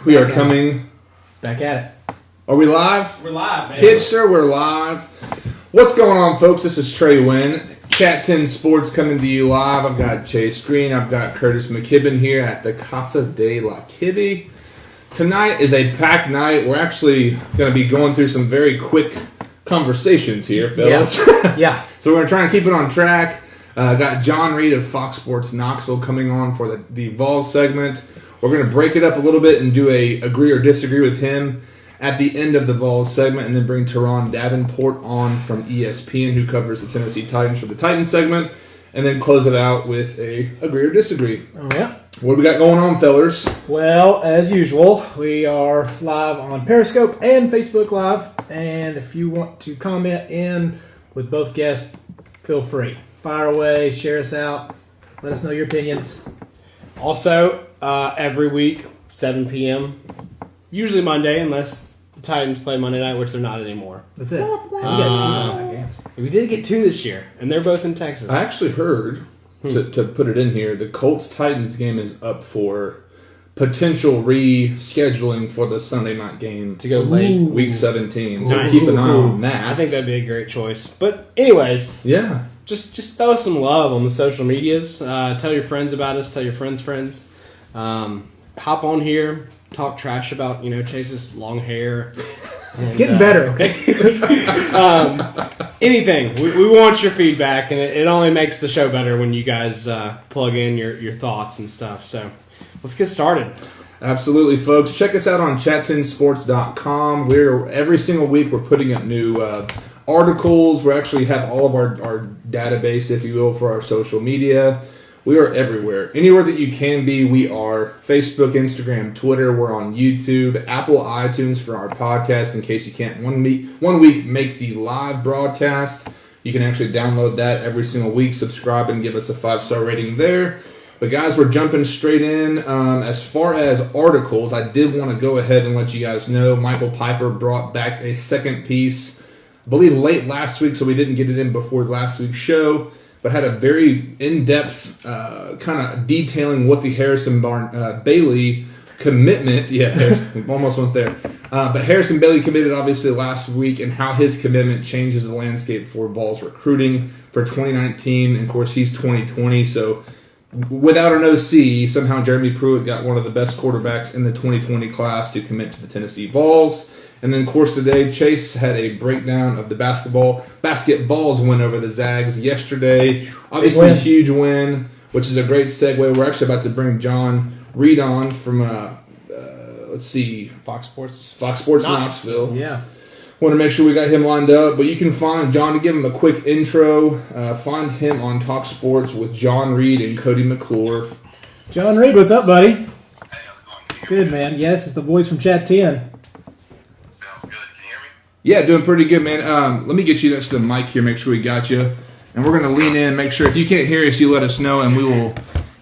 We are coming. Back at it. Are we live? We're live, man. Pitcher, we're live. What's going on, folks? This is Trey Wynn. Chat 10 Sports coming to you live. I've got Chase Green. I've got Curtis McKibben here at the Casa de la Kitty. Tonight is a packed night. We're actually going to be going through some very quick conversations here, fellas. Yeah. So we're going to try and keep it on track. Got Jon Reed of Fox Sports Knoxville coming on for the Vols segment. We're going to break it up a little bit and do a agree or disagree with him at the end of the Vols segment, and then bring Turron Davenport on from ESPN, who covers the Tennessee Titans for the Titans segment, and then close it out with a agree or disagree. Oh, yeah. What do we got going on, fellers? Well, as usual, we are live on Periscope and Facebook Live, and if you want to comment in with both guests, feel free. Fire away, share us out, let us know your opinions. Also, every week, 7 p.m., usually Monday, unless the Titans play Monday night, which they're not anymore. That's it. We got 2 Monday night games. We did get 2 this year, and they're both in Texas. I actually heard, to put it in here, the Colts-Titans game is up for potential rescheduling for the Sunday night game to go late. Week 17. So Nice. keep an eye on that. I think that'd be a great choice. But anyways, Yeah. just throw us some love on the social medias. Tell your friends about us. Tell your friends. Hop on here. Talk trash about, Chase's long hair. It's getting better, okay? Anything. We want your feedback, and it only makes the show better when you guys plug in your thoughts and stuff. So let's get started. Absolutely, folks. Check us out on chat10sports.com. Every single week we're putting up new articles. We actually have all of our database, if you will, for our social media. We are everywhere. Anywhere that you can be, we are. Facebook, Instagram, Twitter. We're on YouTube, Apple, iTunes for our podcast in case you can't one week make the live broadcast. You can actually download that every single week, subscribe, and give us a 5-star rating there. But guys, we're jumping straight in. As far as articles, I did want to go ahead and let you guys know Michael Piper brought back a second piece, I believe late last week, so we didn't get it in before last week's show, but had a very in-depth kind of detailing what the Harrison Bailey commitment, almost went there, but Harrison Bailey committed obviously last week, and how his commitment changes the landscape for Vols recruiting for 2019, and of course he's 2020, so without an OC, somehow Jeremy Pruitt got one of the best quarterbacks in the 2020 class to commit to the Tennessee Vols. And then, of course, today, Chase had a breakdown of the basketball's win over the Zags yesterday. Obviously, a huge win, which is a great segue. We're actually about to bring Jon Reed on from, Fox Sports Knoxville. Yeah. Want to make sure we got him lined up. But you can find Jon, to give him a quick intro, find him on Talk Sports with Jon Reed and Cody McClure. Jon Reed, what's up, buddy? Hey, how's it going? Good, man. Yes, it's the boys from Chat 10. Sounds good. Can you hear me? Yeah, doing pretty good, man. Let me get you next to the mic here, make sure we got you. And we're going to lean in, make sure if you can't hear us, you let us know, and we will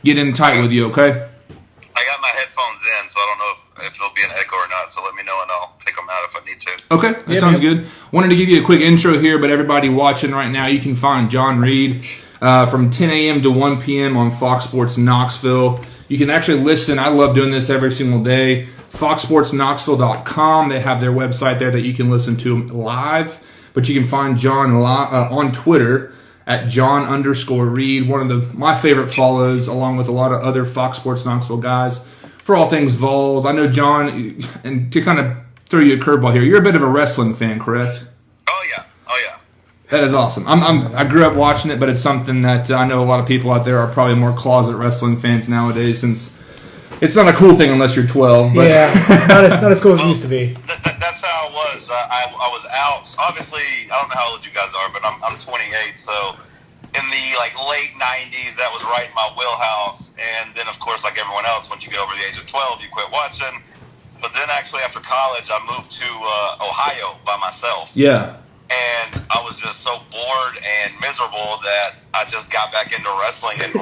get in tight with you, okay? I got my headphones in, so I don't know if there'll be an echo or not, so let me know and I'll take them out if I need to. Okay, that sounds good. Wanted to give you a quick intro here, but everybody watching right now, you can find Jon Reed from 10 a.m. to 1 p.m. on Fox Sports Knoxville. You can actually listen. I love doing this every single day. FoxSportsKnoxville.com. They have their website there that you can listen to live. But you can find Jon on Twitter at Jon_Reed. One of my favorite follows, along with a lot of other Fox Sports Knoxville guys, for all things Vols. I know, Jon, and to kind of throw you a curveball here, you're a bit of a wrestling fan, correct? Oh, yeah. That is awesome. I grew up watching it, but it's something that I know a lot of people out there are probably more closet wrestling fans nowadays, since it's not a cool thing unless you're 12. But. Yeah, not as cool as it used to be. That's how it was. I was out. Obviously, I don't know how old you guys are, but I'm 28, so in the late 90s, that was right in my wheelhouse. And then, of course, like everyone else, once you get over the age of 12, you quit watching. But then actually after college, I moved to Ohio by myself. Yeah. And I was just so bored and miserable that I just got back into wrestling, and the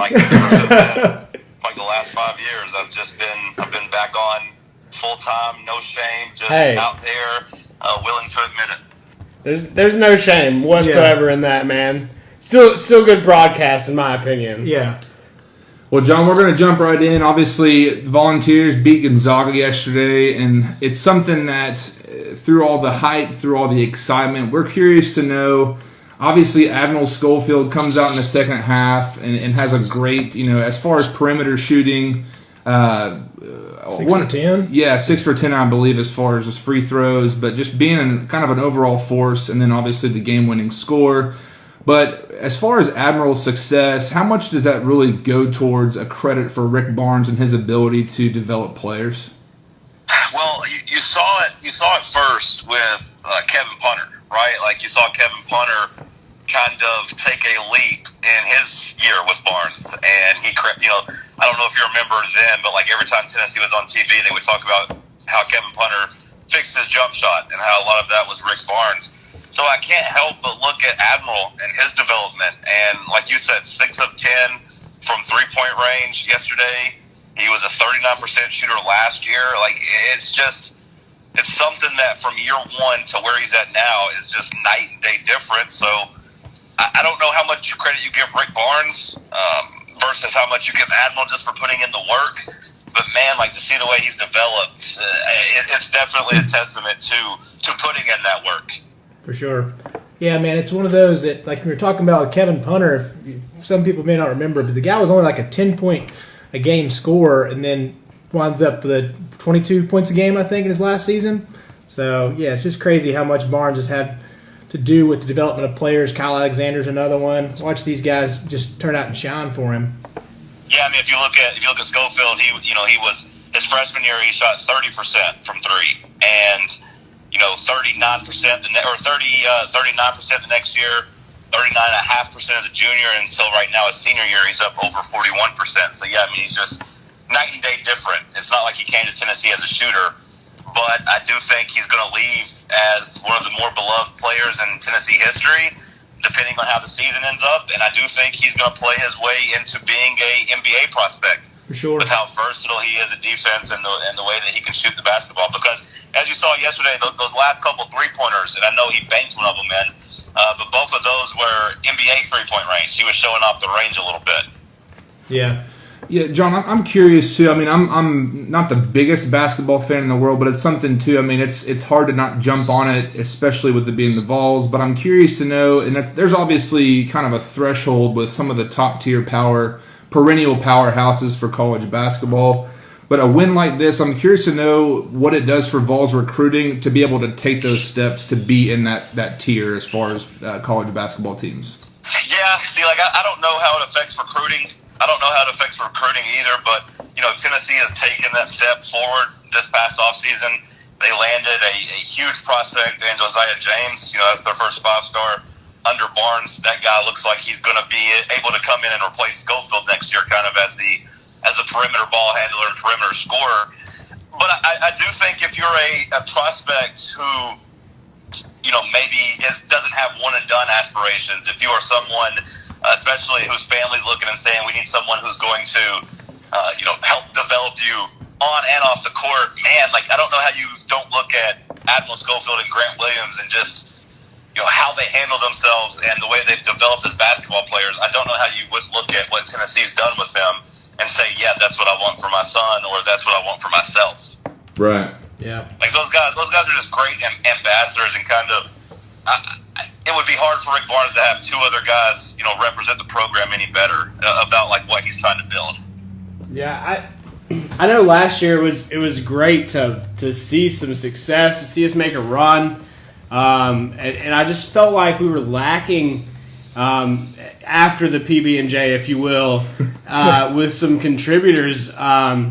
last 5 years, I've been back on full time, no shame, just out there, willing to admit it. There's no shame whatsoever in that, man. Still good broadcast in my opinion. Yeah. Well, John, we're going to jump right in. Obviously, Volunteers beat Gonzaga yesterday, and it's something that through all the hype, through all the excitement, we're curious to know. Obviously, Admiral Schofield comes out in the second half and has a great, as far as perimeter shooting. 6 for 10? Yeah, 6 for 10, I believe, as far as his free throws, but just being kind of an overall force, and then obviously the game-winning score. But as far as Admiral's success, how much does that really go towards a credit for Rick Barnes and his ability to develop players? Well, you saw it. You saw it first with Kevin Punter, right? Like you saw Kevin Punter kind of take a leap in his year with Barnes, and he, I don't know if you remember then, but like every time Tennessee was on TV, they would talk about how Kevin Punter fixed his jump shot and how a lot of that was Rick Barnes. So I can't help but look at Admiral and his development, and like you said, 6 of 10 from 3-point range yesterday. He was a 39% shooter last year. Like it's something that from year one to where he's at now is just night and day different. So I don't know how much credit you give Rick Barnes versus how much you give Admiral just for putting in the work. But man, like to see the way he's developed, it's definitely a testament to putting in that work. For sure. Yeah, man, it's one of those that, like we were talking about Kevin Punter, some people may not remember, but the guy was only like a 10-point a game scorer and then winds up with 22 points a game, I think, in his last season. So, yeah, it's just crazy how much Barnes has had to do with the development of players. Kyle Alexander's another one. Watch these guys just turn out and shine for him. Yeah, I mean, if you look at Schofield, he was his freshman year, he shot 30% from three, and 39% or 39% the next year, 39.5% as a junior, until right now his senior year he's up over 41%. So yeah, I mean he's just night and day different. It's not like he came to Tennessee as a shooter, but I do think he's going to leave as one of the more beloved players in Tennessee history, depending on how the season ends up. And I do think he's going to play his way into being a NBA prospect. For sure. With how versatile he is at defense and the way that he can shoot the basketball. Because as you saw yesterday, those last couple 3-pointers, and I know he banked one of them in, but both of those were NBA 3-point range. He was showing off the range a little bit. Yeah. Yeah, John, I'm curious too. I mean, I'm not the biggest basketball fan in the world, but it's something too. I mean, it's hard to not jump on it, especially with it being the Vols. But I'm curious to know, and there's obviously kind of a threshold with some of the top tier perennial powerhouses for college basketball. But a win like this, I'm curious to know what it does for Vols recruiting to be able to take those steps to be in that tier as far as college basketball teams. Yeah, see, like I don't know how it affects recruiting. I don't know how it affects recruiting either, but, Tennessee has taken that step forward this past offseason. They landed a huge prospect in Josiah James, as their first 5-star under Barnes. That guy looks like he's going to be able to come in and replace Schofield next year kind of as a perimeter ball handler and perimeter scorer. But I do think if you're a prospect who, maybe doesn't have one-and-done aspirations, if you are someone especially whose family's looking and saying we need someone who's going to, help develop you on and off the court. Man, like I don't know how you don't look at Admiral Schofield and Grant Williams and just, how they handle themselves and the way they've developed as basketball players. I don't know how you wouldn't look at what Tennessee's done with them and say, yeah, that's what I want for my son, or that's what I want for myself. Right. Yeah. Like those guys are just great ambassadors and kind of. It would be hard for Rick Barnes to have two other guys, represent the program any better about like what he's trying to build. Yeah, I know last year it was great to see some success, to see us make a run, and I just felt like we were lacking after the PB&J, if you will, with some contributors,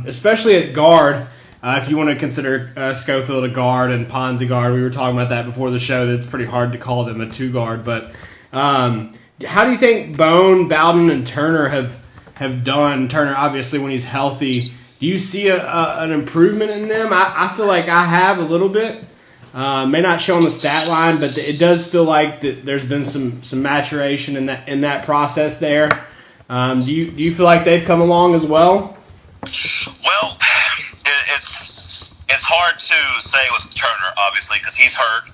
especially at guard. If you want to consider Schofield a guard and Pons a guard, we were talking about that before the show. That's pretty hard to call them a 2-guard. But how do you think Bone, Bowden, and Turner have done? Turner, obviously, when he's healthy, do you see an improvement in them? I feel like I have a little bit. May not show on the stat line, but it does feel like that there's been some maturation in that process there. Do you feel like they've come along as well? Well, it's hard to say with Turner, obviously, because he's hurt.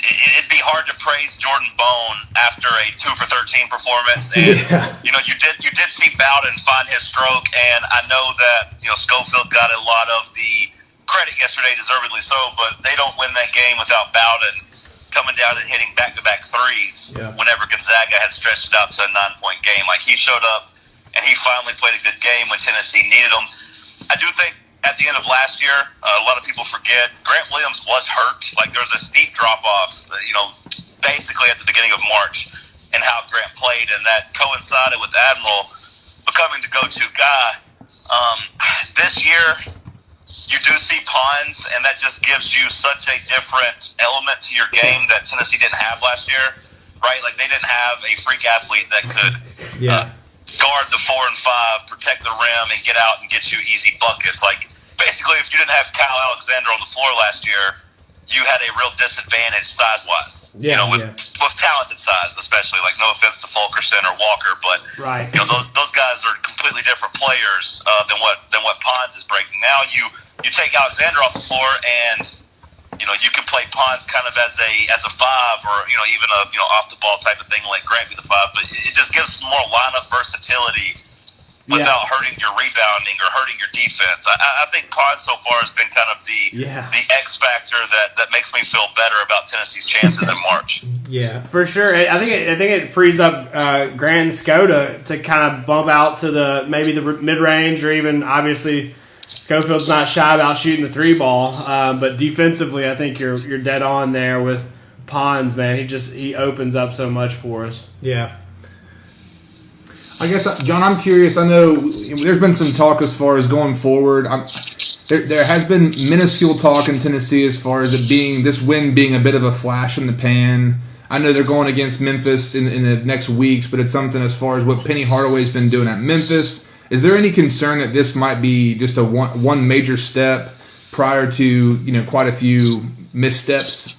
It'd be hard to praise Jordan Bone after a 2 for 13 performance, and you did see Bowden find his stroke, and I know that Schofield got a lot of the credit yesterday, deservedly so, but they don't win that game without Bowden coming down and hitting back-to-back threes whenever Gonzaga had stretched it out to a 9-point game. Like, he showed up and he finally played a good game when Tennessee needed him. I do think at the end of last year, a lot of people forget Grant Williams was hurt. Like, there was a steep drop-off, basically at the beginning of March, and how Grant played, and that coincided with Admiral becoming the go-to guy. This year, you do see Pons, and that just gives you such a different element to your game that Tennessee didn't have last year, right? Like, they didn't have a freak athlete that could guard the 4 and 5, protect the rim, and get out and get you easy buckets. Like, basically, if you didn't have Kyle Alexander on the floor last year, you had a real disadvantage size-wise. With talented size, especially. Like, no offense to Fulkerson or Walker, but those guys are completely different players than what Pons is breaking. Now you take Alexander off the floor, and you can play Pons kind of as a 5, or even a off the ball type of thing, like Grant be the 5. But it just gives some more lineup versatility without hurting your rebounding or hurting your defense. I think Pons so far has been kind of the X factor that makes me feel better about Tennessee's chances in March. Yeah, for sure. I think it frees up Grant and Skoda to kind of bump out to maybe the mid range, or even obviously Schofield's not shy about shooting the 3 ball, but defensively, I think you're dead on there with Pons, man. He opens up so much for us. Yeah. I guess, John, I'm curious. I know there's been some talk as far as going forward. There has been minuscule talk in Tennessee as far as this win being a bit of a flash in the pan. I know they're going against Memphis in the next weeks, but it's something as far as what Penny Hardaway's been doing at Memphis. Is there any concern that this might be just a one major step prior to quite a few missteps?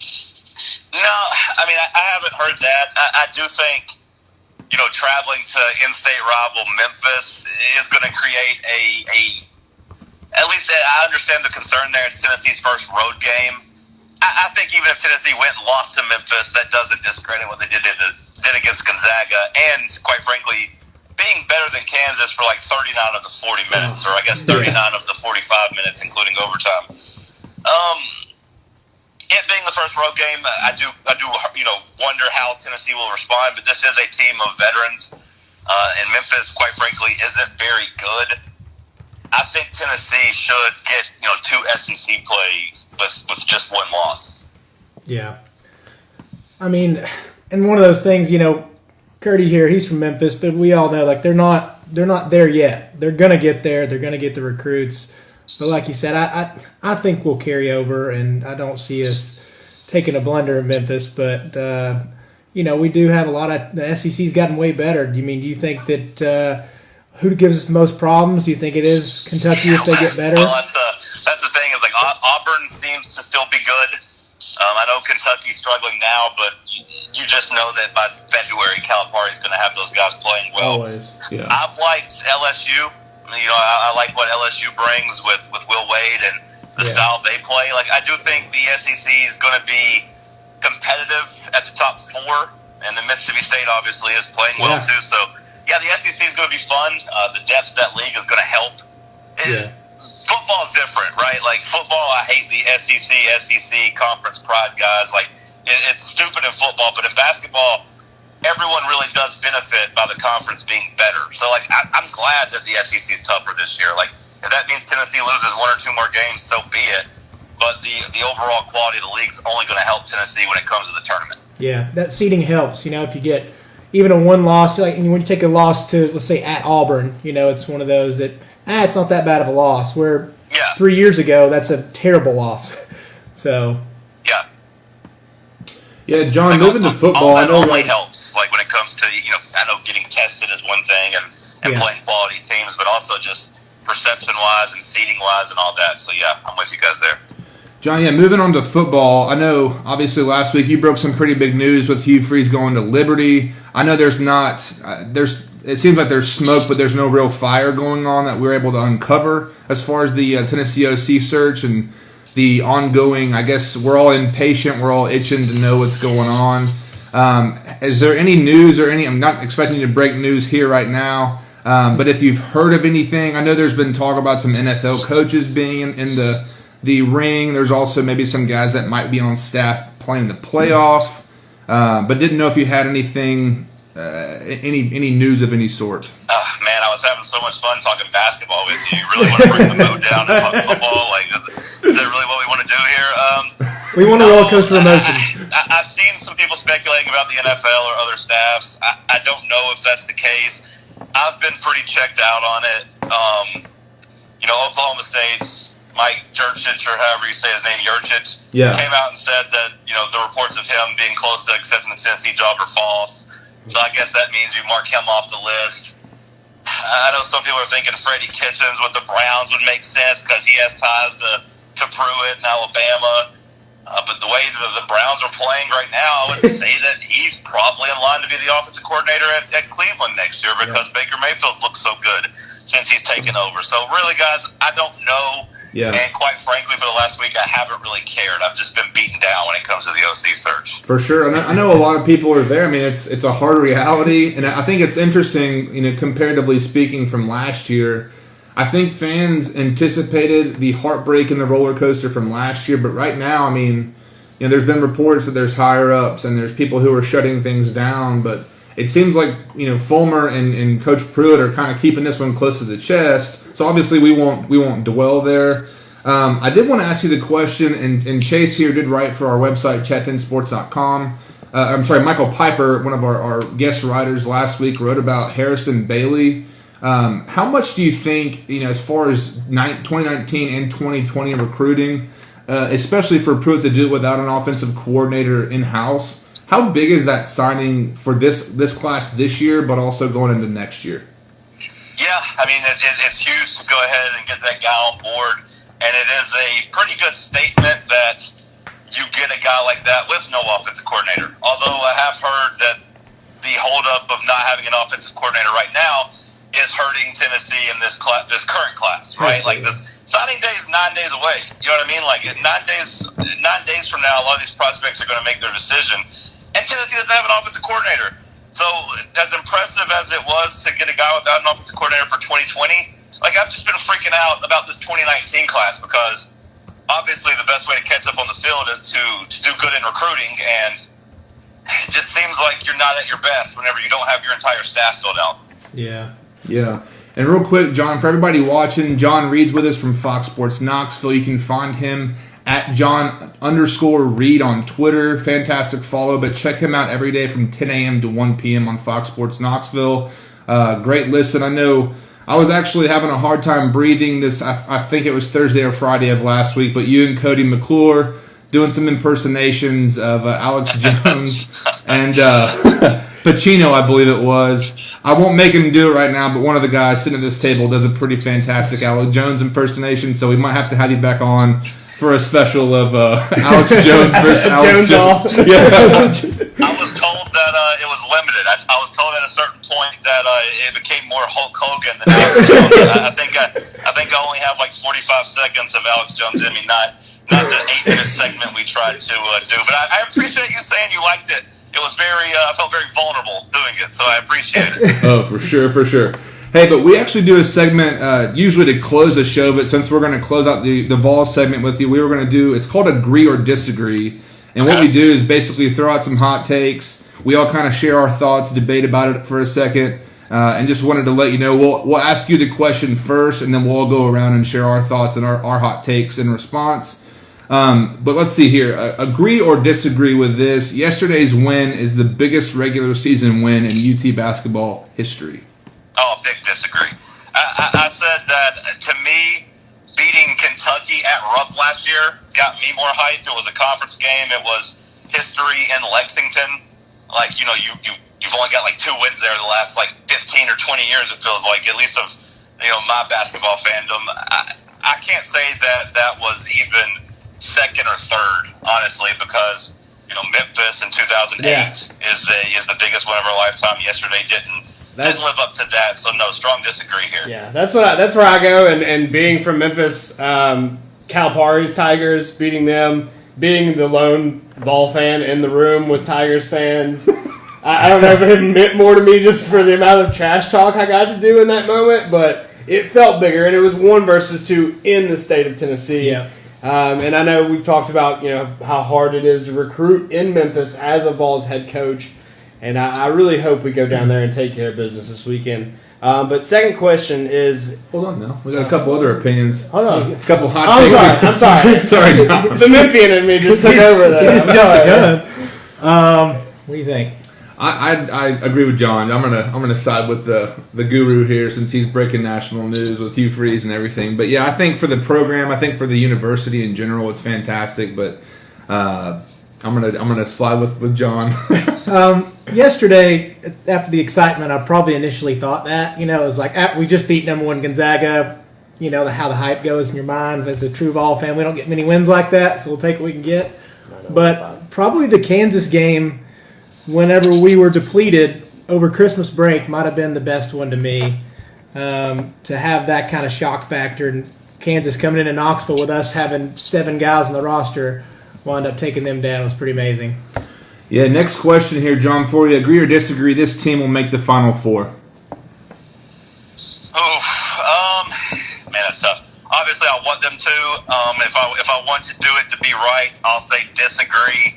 No, I mean I haven't heard that. I do think traveling to in-state rival Memphis is going to create at least I understand the concern there. It's Tennessee's first road game. I think even if Tennessee went and lost to Memphis, that doesn't discredit what they did against Gonzaga, and quite frankly, being better than Kansas for like 39 of the 40 minutes, or I guess 39 of the 45 minutes, including overtime. It being the first road game, I do wonder how Tennessee will respond. But this is a team of veterans, and Memphis, quite frankly, isn't very good. I think Tennessee should get 2 SEC plays with just 1 loss. Yeah, I mean, and one of those things, Curdy here, he's from Memphis, but we all know they're not there yet. They're gonna get there. They're gonna get the recruits. But like you said, I think we'll carry over, and I don't see us taking a blunder in Memphis. But we do have a lot of the SEC's gotten way better. Do you think that who gives us the most problems? Do you think it is Kentucky if they get better? Well, that's the thing is like Auburn seems to still be good. I know Kentucky's struggling now, but you just know that by February, Calipari's going to have those guys playing well. Always. Yeah. I've liked LSU. I like what LSU brings with Will Wade and the style they play. Like, I do think the SEC is going to be competitive at the top 4, and the Mississippi State obviously is playing well too. So, the SEC is going to be fun. The depth of that league is going to help. Football's different, right? Like, football, I hate the SEC conference pride guys. Like, it's stupid in football, but in basketball, everyone really does benefit by the conference being better. So, like, I'm glad that the SEC is tougher this year. Like, if that means Tennessee loses 1 or 2 more games, so be it. But the overall quality of the league is only going to help Tennessee when it comes to the tournament. Yeah, that seeding helps. If you get even a 1 loss, like when you take a loss to, let's say, at Auburn, it's one of those that, it's not that bad of a loss. Where 3 years ago, that's a terrible loss. So. Yeah, John, moving to football, all that only helps. Like, when it comes to, I know getting tested is one thing and playing quality teams, but also just perception-wise and seeding-wise and all that. So, I'm with you guys there. John, moving on to football, I know, obviously, last week you broke some pretty big news with Hugh Freeze going to Liberty. I know it seems like there's smoke, but there's no real fire going on that we're able to uncover as far as the Tennessee OC search. And the ongoing, I guess we're all impatient, we're all itching to know what's going on. Is there any news or I'm not expecting you to break news here right now, but if you've heard of anything, I know there's been talk about some NFL coaches being in the ring. There's also maybe some guys that might be on staff playing the playoff, but didn't know if you had anything, any news of any sort. Man, I was having so much fun talking basketball with you. You really want to bring the boat down and talk football? Like, is that really what we want to do here? We want a roller coaster of emotions. I've seen some people speculating about the NFL or other staffs. I don't know if that's the case. I've been pretty checked out on it. Oklahoma State's Mike Jurchich, or however you say his name, Jurchich, came out and said that, the reports of him being close to accepting the Tennessee job are false. So I guess that means you mark him off the list. I know some people are thinking Freddie Kitchens with the Browns would make sense because he has ties to Pruitt in Alabama. But the way the Browns are playing right now, I would say that he's probably in line to be the offensive coordinator at Cleveland next year because Baker Mayfield looks so good since he's taken over. So really, guys, I don't know. Yeah. And quite frankly, for the last week, I haven't really cared. I've just been beaten down when it comes to the OC search. For sure. And I know a lot of people are there. I mean, it's a hard reality. And I think it's interesting, comparatively speaking from last year. I think fans anticipated the heartbreak and the roller coaster from last year. But right now, I mean, there's been reports that there's higher-ups and there's people who are shutting things down. But it seems like, Fulmer and Coach Pruitt are kind of keeping this one close to the chest. So obviously we won't dwell there. I did want to ask you the question, and Chase here did write for our website, chat10sports.com. Michael Piper, one of our guest writers last week, wrote about Harrison Bailey. How much do you think, as far as 2019 and 2020 recruiting, especially for Pruitt to do it without an offensive coordinator in-house, how big is that signing for this class this year, but also going into next year? Yeah, I mean, it's huge to go ahead and get that guy on board, and it is a pretty good statement that you get a guy like that with no offensive coordinator. Although I have heard that the holdup of not having an offensive coordinator right now is hurting Tennessee in this current class, right? Like, this signing day is 9 days away. You know what I mean? Like, 9 days from now, a lot of these prospects are going to make their decision, and Tennessee doesn't have an offensive coordinator. So, as impressive as it was to get a guy without an offensive coordinator for 2020, like, I've just been freaking out about this 2019 class because obviously the best way to catch up on the field is to do good in recruiting, and it just seems like you're not at your best whenever you don't have your entire staff filled out. Yeah. Yeah. And real quick, John, for everybody watching, Jon Reed's with us from Fox Sports Knoxville. You can find him at Jon_Reed on Twitter. Fantastic follow, but check him out every day from 10 a.m. to 1 p.m. on Fox Sports Knoxville. Great listen. I know I was actually having a hard time breathing this. I think it was Thursday or Friday of last week, but you and Cody McClure doing some impersonations of Alex Jones and Pacino, I believe it was. I won't make him do it right now, but one of the guys sitting at this table does a pretty fantastic Alex Jones impersonation, so we might have to have you back on for a special of Alex Jones versus Alex Jones. Yeah. I was told that it was limited. I was told at a certain point that it became more Hulk Hogan than Alex Jones. I think I only have like 45 seconds of Alex Jones in me, not the 8-minute segment we tried to do. But I appreciate you saying you liked it. It was I felt very vulnerable doing it, so I appreciate it. Oh, for sure. Hey, but we actually do a segment usually to close the show, but since we're going to close out the Vols segment with you, we were going to do, it's called Agree or Disagree. And what we do is basically throw out some hot takes. We all kind of share our thoughts, debate about it for a second, and just wanted to let you know, we'll ask you the question first, and then we'll all go around and share our thoughts and our hot takes in response. But let's see here. Agree or disagree with this. Yesterday's win is the biggest regular season win in UT basketball history. Oh, big disagree. I said that, to me, beating Kentucky at Rupp last year got me more hyped. It was a conference game. It was history in Lexington. Like, you've only got like 2 wins there the last like 15 or 20 years, it feels like, at least of, my basketball fandom. I can't say that was even second or third, honestly, because, Memphis in 2008 is the biggest win of our lifetime. Yesterday didn't live up to that, so no, strong disagree here. Yeah, that's where I go, and being from Memphis, Calipari's Tigers, beating them, being the lone Vol fan in the room with Tigers fans. I don't know if it meant more to me just for the amount of trash talk I got to do in that moment, but it felt bigger, and it was 1 versus 2 in the state of Tennessee. Yeah. And I know we've talked about how hard it is to recruit in Memphis as a Vols head coach, and I really hope we go down there and take care of business this weekend. But second question is... Hold on now. We got a couple other opinions. Hold on. A couple hot takes. I'm sorry. Sorry, John. The Memphian in me just took over there. He just jumped the gun. What do you think? I agree with John. I'm gonna side with the guru here since he's breaking national news with Hugh Freeze and everything. But yeah, I think for the program, I think for the university in general, it's fantastic. But I'm gonna slide with John. Yesterday, after the excitement, I probably initially thought that. It was like we just beat number 1 Gonzaga. How the hype goes in your mind. As a true Vol fan, we don't get many wins like that, so we'll take what we can get. But probably the Kansas game, whenever we were depleted over Christmas break, might have been the best one to me. To have that kind of shock factor, and Kansas coming into Knoxville with us having 7 guys on the roster, wound up taking them down. It was pretty amazing. Yeah, next question here, John, for you. Agree or disagree, this team will make the Final Four? Man, that's tough. Obviously, I want them to. If I want to do it to be right, I'll say disagree.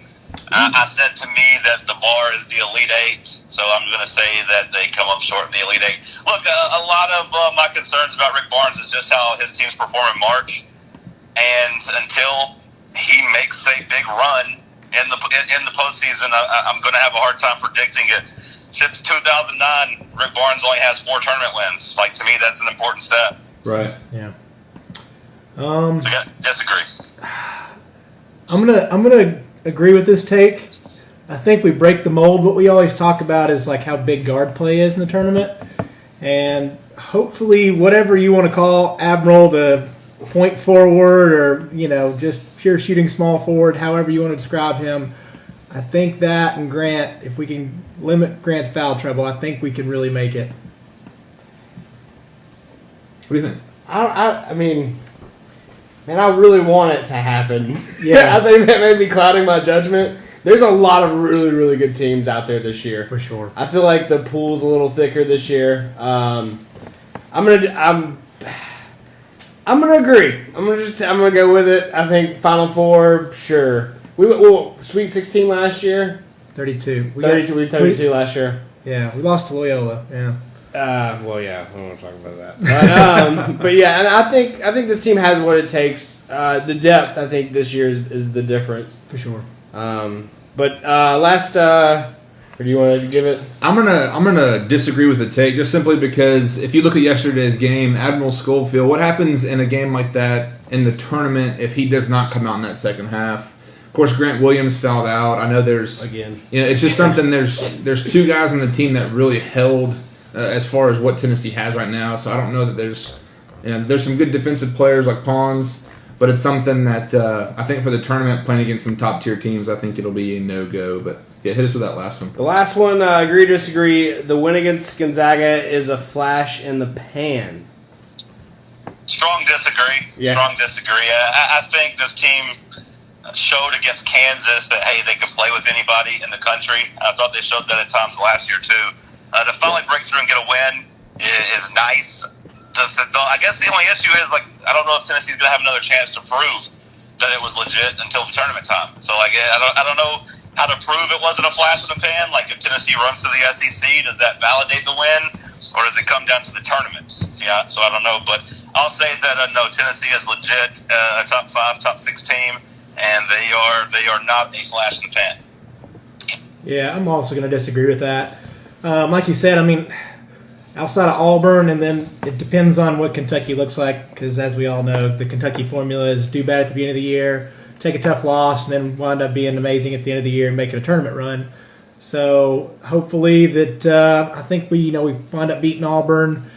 I said to me that the bar is the Elite Eight, so I'm going to say that they come up short in the Elite Eight. Look, a lot of my concerns about Rick Barnes is just how his teams perform in March, and until he makes a big run in the postseason, I'm going to have a hard time predicting it. Since 2009, Rick Barnes only has 4 tournament wins. Like, to me, that's an important step. Right. Yeah. So yeah, disagree. I'm gonna agree with this take. I think we break the mold. What we always talk about is like how big guard play is in the tournament, and hopefully, whatever you want to call Admiral the point forward, or just pure shooting small forward, however you want to describe him. I think that and Grant, if we can limit Grant's foul trouble, I think we can really make it. What do you think? I mean, man, I really want it to happen. Yeah. I think that may be clouding my judgment. There's a lot of really, really good teams out there this year. For sure. I feel like the pool's a little thicker this year. I'm gonna agree. I'm gonna go with it. I think Final Four, sure. We went Sweet 16 last year. 32. We 32 last year. Yeah, we lost to Loyola. Yeah. Well, yeah, I don't want to talk about that. But yeah, and I think this team has what it takes. The depth, I think, this year is the difference For sure. But last, or do you want to give it? I'm gonna disagree with the take just simply because if you look at yesterday's game, Admiral Schofield, what happens in a game like that in the tournament if he does not come out in that second half? Of course, Grant Williams fouled out. I know there's Again. it's just something. There's 2 guys on the team that really held as far as what Tennessee has right now. So I don't know that there's some good defensive players like Pons. But it's something that I think for the tournament, playing against some top-tier teams, I think it'll be a no-go. But, yeah, hit us with that last one. The last one, agree or disagree, the win against Gonzaga is a flash in the pan. Strong disagree. Yeah. Strong disagree. I think this team showed against Kansas that, hey, they can play with anybody in the country. I thought they showed that at times last year, too. To finally break through and get a win is nice. I guess the only issue is, I don't know if Tennessee's going to have another chance to prove that it was legit until the tournament time. So, I don't know how to prove it wasn't a flash in the pan. If Tennessee runs to the SEC, does that validate the win? Or does it come down to the tournaments? Yeah, so I don't know. But I'll say that, no, Tennessee is legit a top 5, top 6 team, and they are not a flash in the pan. Yeah, I'm also going to disagree with that. Like you said, I mean, outside of Auburn, and then it depends on what Kentucky looks like, because as we all know, the Kentucky formula is do bad at the beginning of the year, take a tough loss, and then wind up being amazing at the end of the year and making a tournament run. So hopefully that I think we wind up beating Auburn.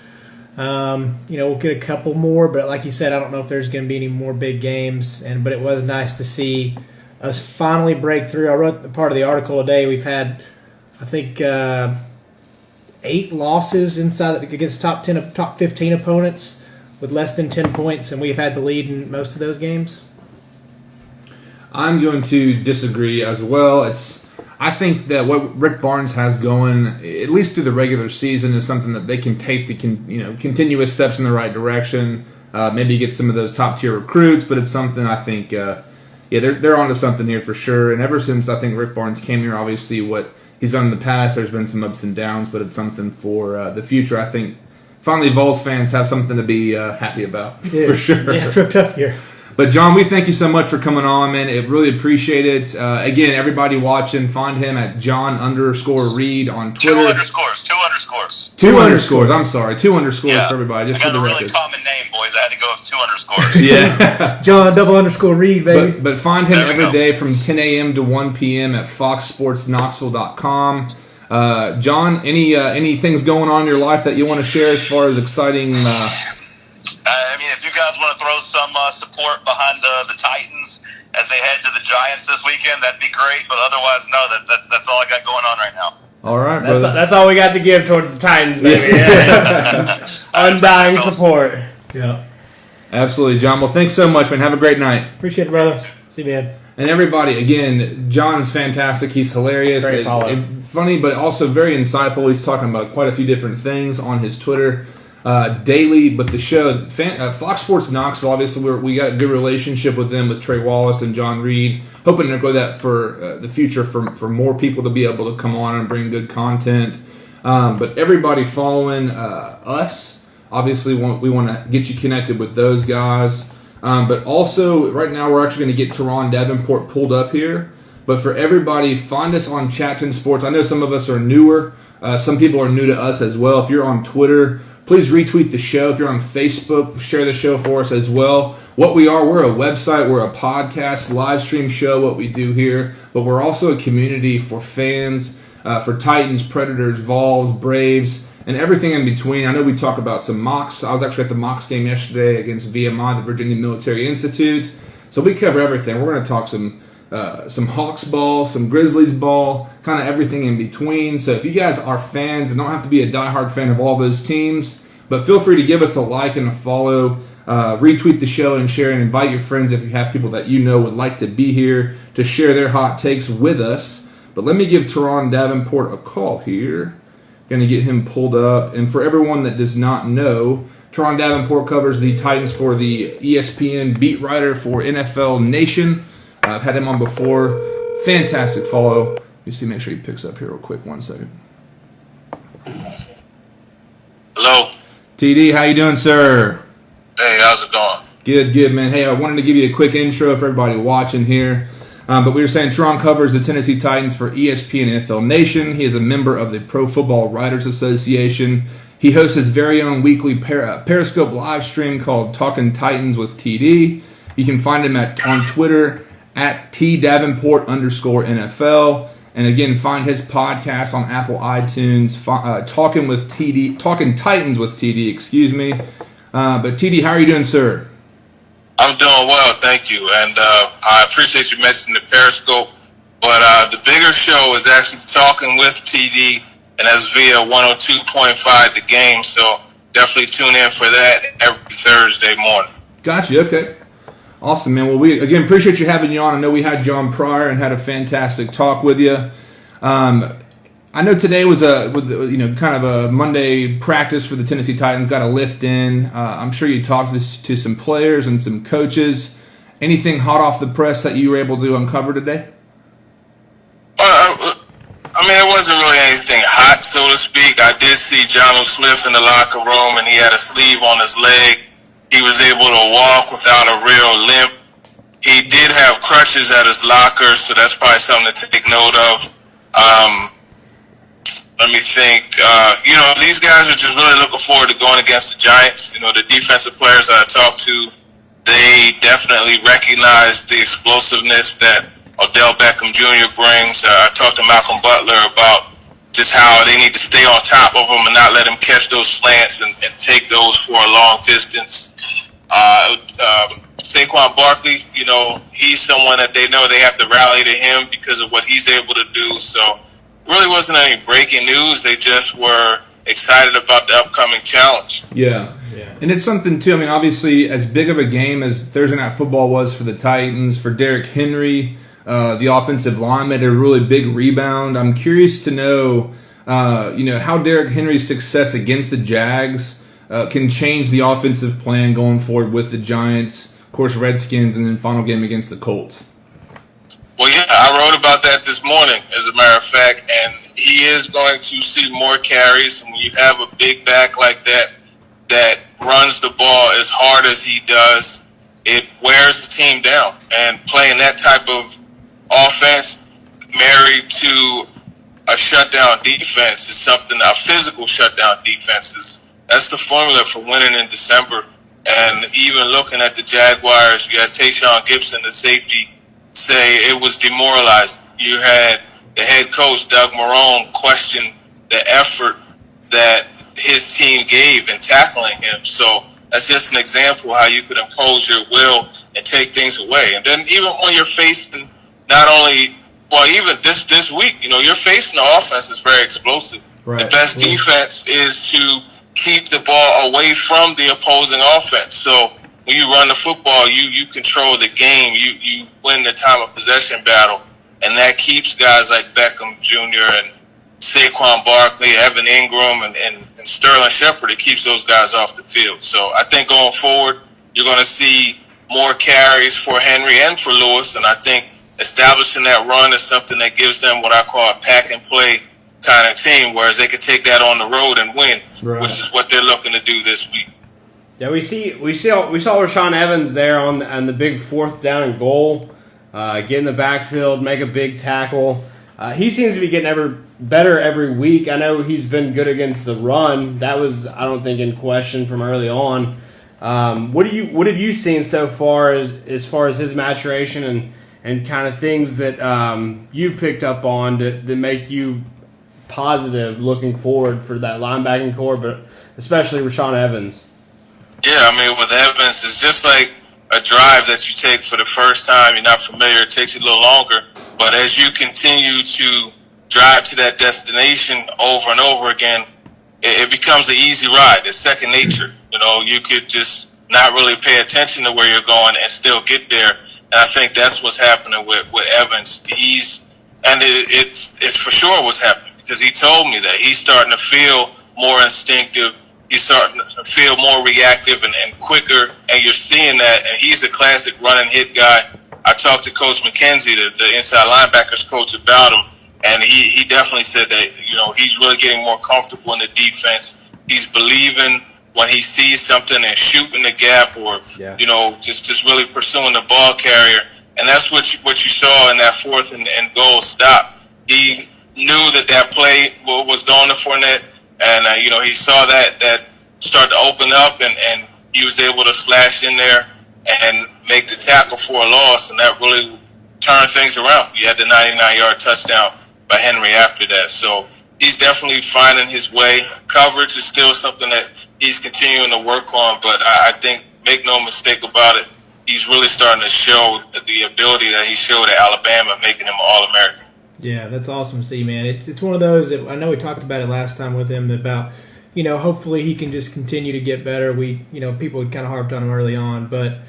We'll get a couple more, but like you said, I don't know if there's going to be any more big games. But it was nice to see us finally break through. I wrote part of the article today. We've had, I think, 8 losses inside against top 10, top 15 opponents with less than 10 points, and we've had the lead in most of those games? I'm going to disagree as well. I think that what Rick Barnes has going, at least through the regular season, is something that they can take the continuous steps in the right direction. Maybe get some of those top tier recruits, but it's something I think, they're onto something here for sure. And ever since I think Rick Barnes came here, obviously what he's done in the past, there's been some ups and downs, but it's something for the future. I think finally Vols fans have something to be happy about for sure. Yeah, tough year. But, John, we thank you so much for coming on, man. I really appreciate it. Again, everybody watching, find him at Jon_Reed on Twitter. Two underscores. Two underscores. I'm sorry. 2 underscores for everybody, just I for got the a record. really common name, boys. I had to go with 2 underscores. Yeah. Jon_Reed, baby. But find him There we every go. day from 10 a.m. to 1 p.m. at foxsportsknoxville.com. John, any things going on in your life that you want to share as far as exciting... I mean, if you guys want to throw some support behind the Titans as they head to the Giants this weekend, that'd be great. But otherwise, no, that's all I got going on right now. All right, brother. That's all we got to give towards the Titans, baby. Yeah. Undying support. Yeah. Absolutely, John. Well, thanks so much, man. Have a great night. Appreciate it, brother. See you, man. And everybody, again, John's fantastic. He's hilarious. Great follow. Funny, but also very insightful. He's talking about quite a few different things on his Twitter daily. But the show, Fox Sports Knoxville, obviously, we got a good relationship with them, with Trey Wallace and Jon Reed. Hoping to grow that for the future for more people to be able to come on and bring good content. But everybody following us, obviously, we want to get you connected with those guys. But also, right now, we're actually going to get Turron Davenport pulled up here. But for everybody, find us on Chat10 Sports. I know some of us are newer. Some people are new to us as well. If you're on Twitter, please retweet the show. If you're on Facebook, share the show for us as well. What we are, we're a website, we're a podcast, live stream show, what we do here. But we're also a community for fans, for Titans, Predators, Vols, Braves, and everything in between. I know we talk about some mocks. I was actually at the mocks game yesterday against VMI, the Virginia Military Institute. So we cover everything. We're going to talk some Hawks ball, some Grizzlies ball, kind of everything in between. So if you guys are fans, and don't have to be a diehard fan of all those teams, but feel free to give us a like and a follow, retweet the show and share, and invite your friends if you have people that you know would like to be here to share their hot takes with us. But let me give Turron Davenport a call here. Going to get him pulled up. And for everyone that does not know, Turron Davenport covers the Titans for the ESPN beat writer for NFL Nation. I've had him on before. Fantastic follow. Let me see, make sure he picks up here real quick. 1 second. Hello. TD, how you doing, sir? Hey, how's it going? Good, man. Hey, I wanted to give you a quick intro for everybody watching here. But we were saying Turron covers the Tennessee Titans for ESPN NFL Nation. He is a member of the Pro Football Writers Association. He hosts his very own weekly Periscope live stream called Talking Titans with TD. You can find him on Twitter at @TDavenport_NFL. And again, find his podcast on Apple iTunes, Talking Titans with TD, excuse me. But TD, how are you doing, sir? I'm doing well, thank you. And I appreciate you mentioning the Periscope. But the bigger show is actually Talking with TD, and that's via 102.5 The Game. So definitely tune in for that every Thursday morning. Gotcha, okay. Awesome, man. Well, we, again, appreciate you having you on. I know we had you on prior and had a fantastic talk with you. I know today was kind of a Monday practice for the Tennessee Titans. Got a lift in. I'm sure you talked to some players and some coaches. Anything hot off the press that you were able to uncover today? I mean, it wasn't really anything hot, so to speak. I did see John Smith in the locker room, and he had a sleeve on his leg. He was able to walk without a real limp. He did have crutches at his locker, so that's probably something to take note of. Let me think. These guys are just really looking forward to going against the Giants. The defensive players that I talked to, they definitely recognize the explosiveness that Odell Beckham Jr. brings. I talked to Malcolm Butler about just how they need to stay on top of him and not let him catch those slants and take those for a long distance. Saquon Barkley, he's someone that they know they have to rally to him because of what he's able to do. So it really wasn't any breaking news. They just were excited about the upcoming challenge. Yeah. And it's something, too. I mean, obviously, as big of a game as Thursday Night Football was for the Titans, for Derrick Henry, the offensive line made a really big rebound. I'm curious to know, how Derrick Henry's success against the Jags can change the offensive plan going forward with the Giants, of course, Redskins, and then final game against the Colts. Well, yeah, I wrote about that this morning, as a matter of fact, and he is going to see more carries. And when you have a big back like that runs the ball as hard as he does, it wears the team down. And playing that type of offense married to a shutdown defense is something, a physical shutdown defense that's the formula for winning in December. And even looking at the Jaguars, you had Tayshaun Gibson, the safety, say it was demoralizing. You had the head coach, Doug Marrone, question the effort that his team gave in tackling him. So that's just an example how you could impose your will and take things away. And then even when you're facing not only, even this week, you're facing an offense that's very explosive. Right. The best defense is to keep the ball away from the opposing offense. So when you run the football, you control the game. You win the time of possession battle. And that keeps guys like Beckham Jr. and Saquon Barkley, Evan Ingram, and Sterling Shepard. It keeps those guys off the field. So I think going forward, you're going to see more carries for Henry and for Lewis. And I think establishing that run is something that gives them what I call a pack and play kind of team, whereas they could take that on the road and win, right, which is what they're looking to do this week. Yeah, we saw Rashaan Evans there on the big 4th down and goal, get in the backfield, make a big tackle. He seems to be getting better every week. I know he's been good against the run. That was, I don't think, in question from early on. What have you seen so far as far as his maturation and kind of things that you've picked up on that make you positive looking forward for that linebacking core, but especially Rashaan Evans? Yeah, with Evans, it's just like a drive that you take for the first time. You're not familiar. It takes you a little longer. But as you continue to drive to that destination over and over again, it becomes an easy ride. It's second nature. You could just not really pay attention to where you're going and still get there. And I think that's what's happening with Evans. It's for sure what's happening, because he told me that he's starting to feel more instinctive. He's starting to feel more reactive and quicker, and you're seeing that. And he's a classic run and hit guy. I talked to Coach McKenzie, the inside linebackers coach, about him, and he definitely said that he's really getting more comfortable in the defense. He's believing when he sees something and shooting the gap, or just really pursuing the ball carrier. And that's what you saw in that 4th and goal stop. He knew that play was going to Fournette. And, he saw that start to open up, and he was able to slash in there and make the tackle for a loss, and that really turned things around. You had the 99-yard touchdown by Henry after that. So he's definitely finding his way. Coverage is still something that he's continuing to work on, but I think, make no mistake about it, he's really starting to show the ability that he showed at Alabama, making him All-American. Yeah, that's awesome to see, man. It's one of those that I know we talked about it last time with him about, hopefully he can just continue to get better. People had kind of harped on him early on, but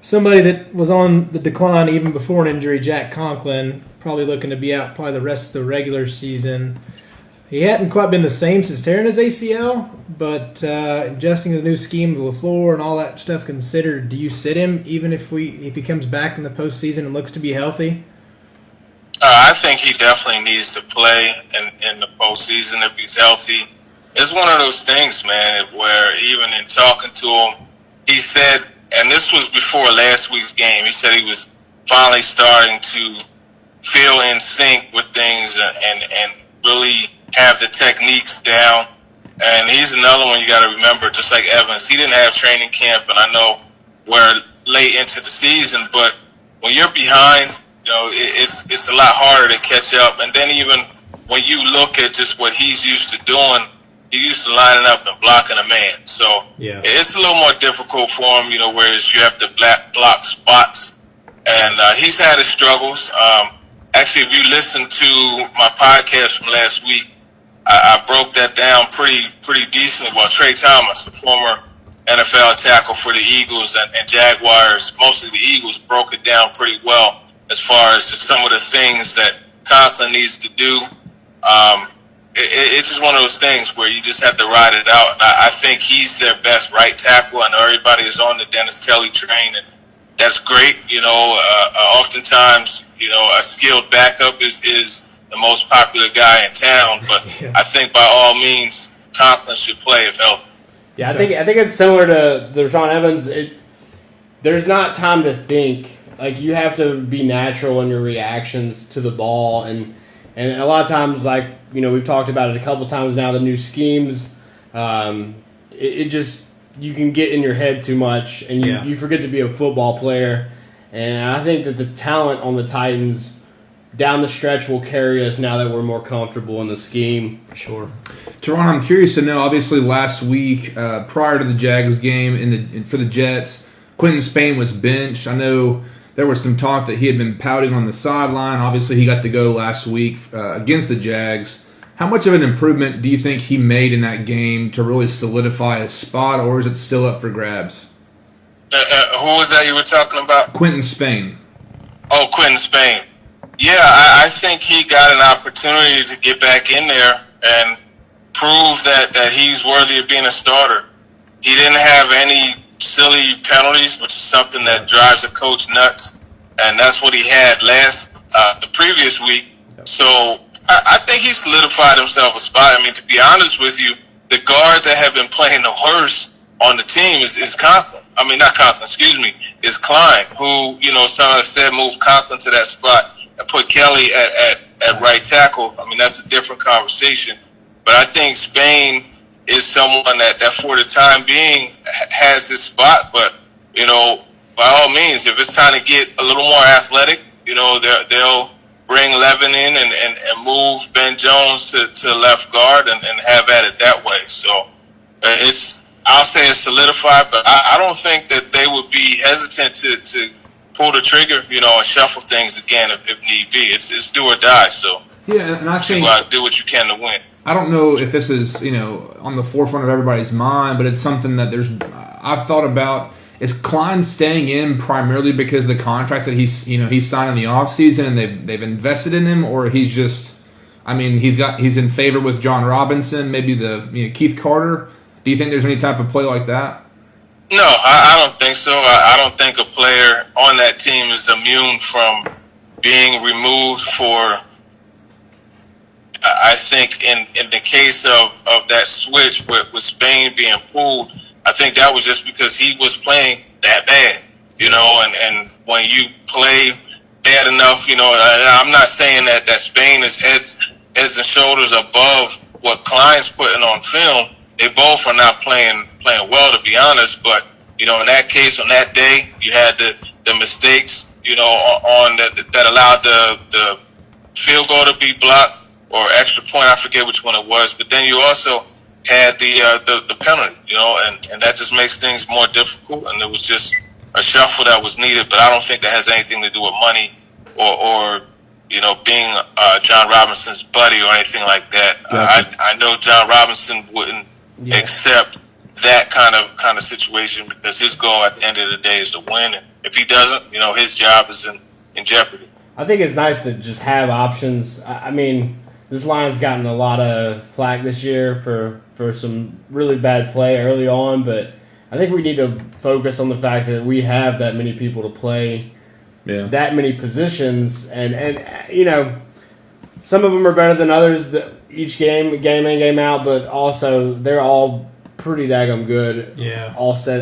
somebody that was on the decline even before an injury, Jack Conklin, probably looking to be out probably the rest of the regular season. He hadn't quite been the same since tearing his ACL, but adjusting to the new scheme of LaFleur and all that stuff considered, do you sit him even if he comes back in the postseason and looks to be healthy? I think he definitely needs to play in the postseason if he's healthy. It's one of those things, man, where even in talking to him, he said, and this was before last week's game, he said he was finally starting to feel in sync with things and really have the techniques down. And he's another one you got to remember, just like Evans. He didn't have training camp, and I know we're late into the season, but when you're behind, it's a lot harder to catch up. And then even when you look at just what he's used to doing, he's used to lining up and blocking a man. So it's a little more difficult for him, whereas you have to block spots. And he's had his struggles. Actually, if you listen to my podcast from last week, I broke that down pretty decently. Well, Trey Thomas, a former NFL tackle for the Eagles and Jaguars, mostly the Eagles, broke it down pretty well as far as just some of the things that Conklin needs to do. It's just one of those things where you just have to ride it out. I think he's their best right tackle. I know everybody is on the Dennis Kelly train, and that's great. Oftentimes, a skilled backup is the most popular guy in town, but I think by all means, Conklin should play if healthy. Yeah, I think it's similar to the Rashaan Evans. There's not time to think. Like, you have to be natural in your reactions to the ball, and a lot of times, like, we've talked about it a couple times now, the new schemes, it just, you can get in your head too much, and you forget to be a football player. And I think that the talent on the Titans down the stretch will carry us now that we're more comfortable in the scheme. For sure. Turron, I'm curious to know, obviously last week, prior to the Jags game for the Jets, Quentin Spain was benched. I know there was some talk that he had been pouting on the sideline. Obviously, he got to go last week against the Jags. How much of an improvement do you think he made in that game to really solidify his spot, or is it still up for grabs? Who was that you were talking about? Quentin Spain. Oh, Quentin Spain. Yeah, I think he got an opportunity to get back in there and prove that he's worthy of being a starter. He didn't have any silly penalties, which is something that drives a coach nuts, and that's what he had the previous week. So I think he solidified himself a spot. I mean, to be honest with you, the guard that have been playing the worst on the team is Conklin. I mean, not Conklin, excuse me, is Klein, who, someone said moved Conklin to that spot and put Kelly at right tackle. I mean, that's a different conversation. But I think Spain is someone that for the time being has his spot. But, by all means, if it's time to get a little more athletic, they'll bring Levin in and move Ben Jones to left guard and have at it that way. So I'll say it's solidified, but I don't think that they would be hesitant to pull the trigger, and shuffle things again if need be. It's do or die. So yeah, and I think do what you can to win. I don't know if this is on the forefront of everybody's mind, but it's something that I've thought about. Is Klein staying in primarily because of the contract that he's signed in the offseason and they've invested in him, or he's just, he's in favor with John Robinson, maybe the Keith Carter? Do you think there's any type of play like that? No, I don't think so. I don't think a player on that team is immune from being removed for. I think in the case of that switch with Spain being pulled, I think that was just because he was playing that bad, and when you play bad enough, and I'm not saying that Spain is heads and shoulders above what Klein's putting on film. They both are not playing well, to be honest, but, in that case, on that day, you had the mistakes, on that allowed the field goal to be blocked or extra point. I forget which one it was, but then you also had the penalty, and that just makes things more difficult, and it was just a shuffle that was needed, but I don't think that has anything to do with money or being John Robinson's buddy or anything like that. Gotcha. I know John Robinson wouldn't accept that kind of situation because his goal at the end of the day is to win, and if he doesn't, his job is in jeopardy. I think it's nice to just have options. I mean, this line has gotten a lot of flack this year for some really bad play early on, but I think we need to focus on the fact that we have that many people to play that many positions, and some of them are better than others. Each game in, game out, but also they're all pretty daggum good. Yeah.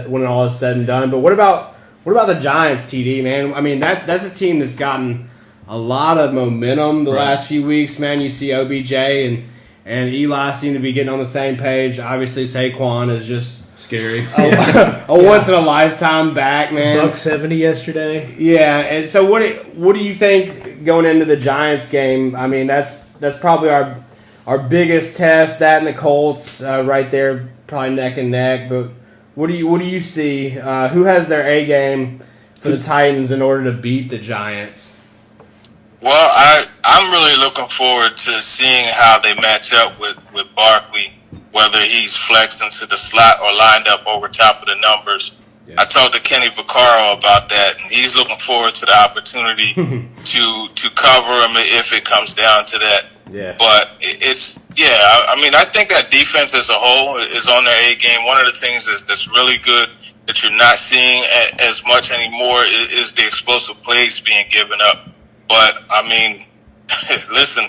When all is said and done. But what about the Giants, TD, man? I mean, that's a team that's gotten a lot of momentum the last few weeks, man. You see OBJ and Eli seem to be getting on the same page. Obviously, Saquon is just scary. A once in a lifetime back, man. $170 yesterday. Yeah, and so what do you think going into the Giants game? I mean, that's probably our biggest test. That and the Colts right there, probably neck and neck. But what do you see? Who has their A game for the Titans in order to beat the Giants? Well, I'm really looking forward to seeing how they match up with Barkley, whether he's flexed into the slot or lined up over top of the numbers. Yeah. I talked to Kenny Vaccaro about that, and he's looking forward to the opportunity to cover him if it comes down to that. Yeah. But I mean, I think that defense as a whole is on their A game. One of the things that's really good that you're not seeing as much anymore is the explosive plays being given up. But, I mean, listen,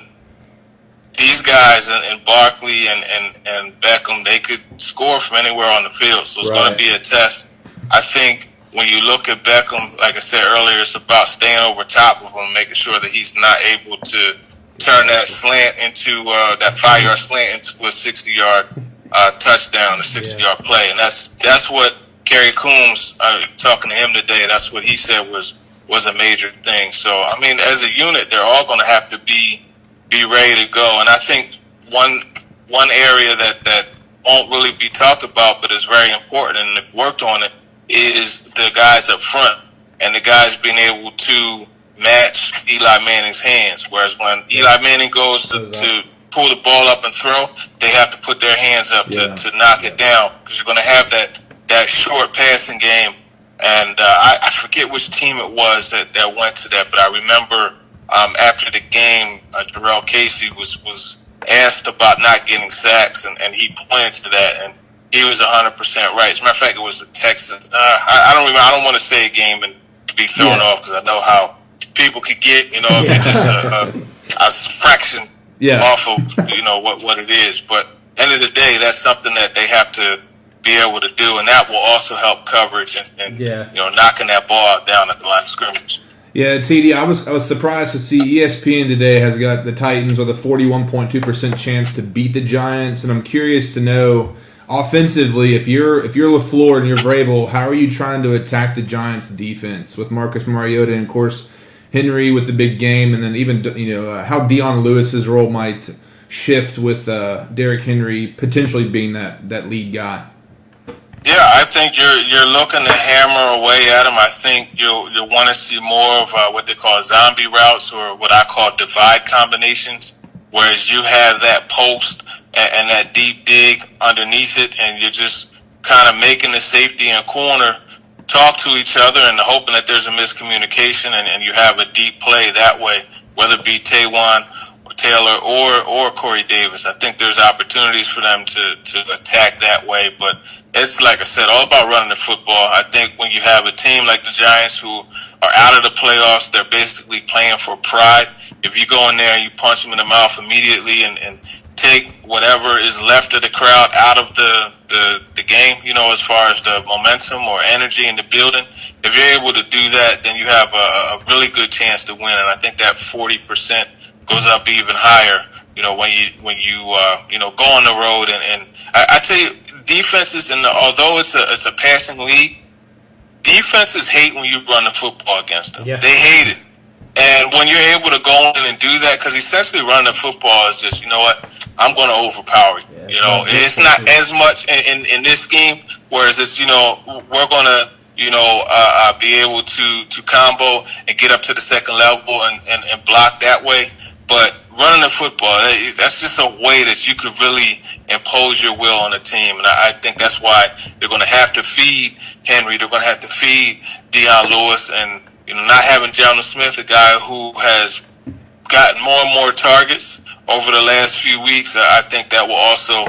these guys and Barkley and Beckham, they could score from anywhere on the field. So it's going to be a test. I think when you look at Beckham, like I said earlier, it's about staying over top of him, making sure that he's not able to turn that slant into that 5-yard slant into a 60-yard touchdown, a 60-yard play. And that's what Kerry Coombs, talking to him today, that's what he said was a major thing. So, I mean, as a unit, they're all going to have to be ready to go. And I think one area that won't really be talked about but is very important, and they've worked on it, is the guys up front and the guys being able to match Eli Manning's hands. Whereas when Eli Manning goes to pull the ball up and throw, they have to put their hands up to knock it down, because you're going to have that short passing game. And I forget which team it was that went to that, but I remember after the game, Jarrell Casey was asked about not getting sacks, and he pointed to that, and he was 100% right. As a matter of fact, it was the Texans. I don't want to say a game and be thrown off, because I know how people could get, if it's just a fraction off of, what it is. But end of the day, that's something that they have to be able to do, and that will also help coverage and knocking that ball down at the line of scrimmage. Yeah, TD, I was surprised to see ESPN today has got the Titans with a 41.2% chance to beat the Giants, and I'm curious to know, offensively, if you're LaFleur and you're Vrabel, how are you trying to attack the Giants' defense with Marcus Mariota and, of course, Henry with the big game, and then even how Dion Lewis's role might shift with Derrick Henry potentially being that lead guy? Yeah, I think you're looking to hammer away at him. I think you'll want to see more of what they call zombie routes, or what I call divide combinations, whereas you have that post and that deep dig underneath it, and you're just kind of making the safety and corner talk to each other and hoping that there's a miscommunication, and you have a deep play that way, whether it be Taywan or Taylor or Corey Davis. I think there's opportunities for them to attack that way, but it's, like I said, all about running the football. I think when you have a team like the Giants who are out of the playoffs, they're basically playing for pride. If you go in there and you punch them in the mouth immediately and take whatever is left of the crowd out of the game, as far as the momentum or energy in the building, if you're able to do that, then you have a really good chance to win. And I think that 40% goes up even higher, when you go on the road. And I tell you, defenses, although it's a passing league, defenses hate when you run the football against them. Yeah. They hate it. And when you're able to go in and do that, because essentially running the football is just, I'm going to overpower you. It's not as much in this scheme, whereas it's, we're going to, be able to combo and get up to the second level and block that way. But running the football, that's just a way that you could really impose your will on the team. And I think that's why they're going to have to feed Henry. They're going to have to feed Dion Lewis, and not having Jonnu Smith, a guy who has gotten more and more targets over the last few weeks. I think that will also,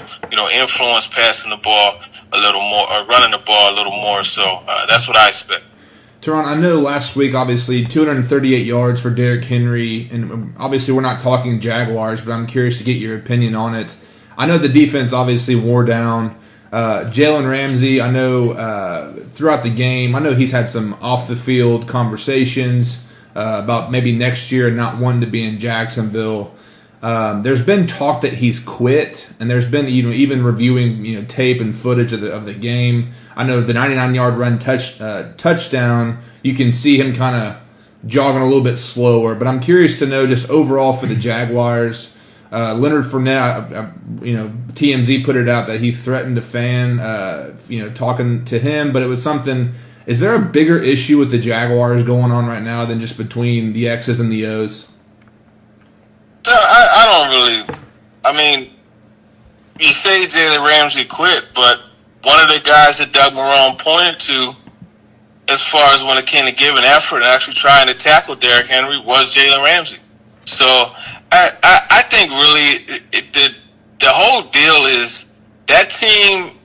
influence passing the ball a little more, or running the ball a little more. So that's what I expect. Turron, I know last week, obviously, 238 yards for Derrick Henry, and obviously we're not talking Jaguars, but I'm curious to get your opinion on it. I know the defense obviously wore down. Jalen Ramsey, I know throughout the game, I know he's had some off-the-field conversations about maybe next year not wanting to be in Jacksonville. There's been talk that he's quit, and there's been even reviewing tape and footage of the game. I know the 99-yard run touchdown, you can see him kind of jogging a little bit slower. But I'm curious to know just overall for the Jaguars. Leonard Fournette, TMZ put it out that he threatened a fan, talking to him, but it was something. Is there a bigger issue with the Jaguars going on right now than just between the X's and the O's? don't really. I mean, you say Jalen Ramsey quit, but one of the guys that Doug Marrone pointed to, as far as when it came to giving effort and actually trying to tackle Derrick Henry, was Jalen Ramsey. So I think really the whole deal is that team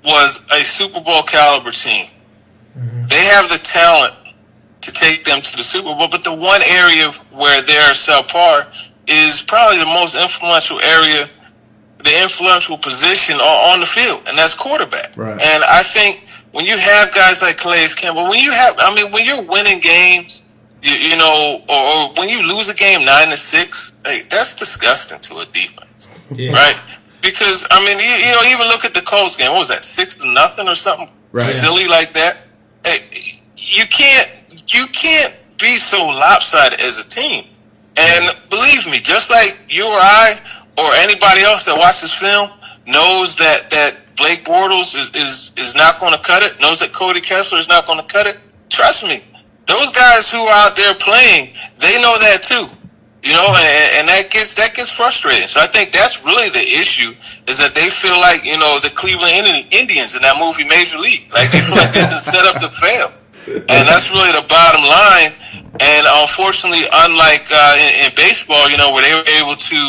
was a Super Bowl caliber team. Mm-hmm. They have the talent to take them to the Super Bowl, but the one area where they're subpar is probably the most influential area, the influential position on the field, and that's quarterback. Right. And I think when you have guys like Calais Campbell, when you're winning games, you know, or when you lose a game 9-6, hey, that's disgusting to a defense, right? Because I mean, you know, even look at the Colts game. What was that, 6-0 or something silly like that? Hey, you can't be so lopsided as a team. And believe me, just like you or I or anybody else that watches film knows that Blake Bortles is not going to cut it, knows that Cody Kessler is not going to cut it. Trust me, those guys who are out there playing, they know that too. You know, and that gets frustrating. So I think that's really the issue, is that they feel like, you know, the Cleveland Indians in that movie Major League. Like they feel like they've been set up to fail. And that's really the bottom line. And unfortunately, unlike in baseball, you know, where they were able to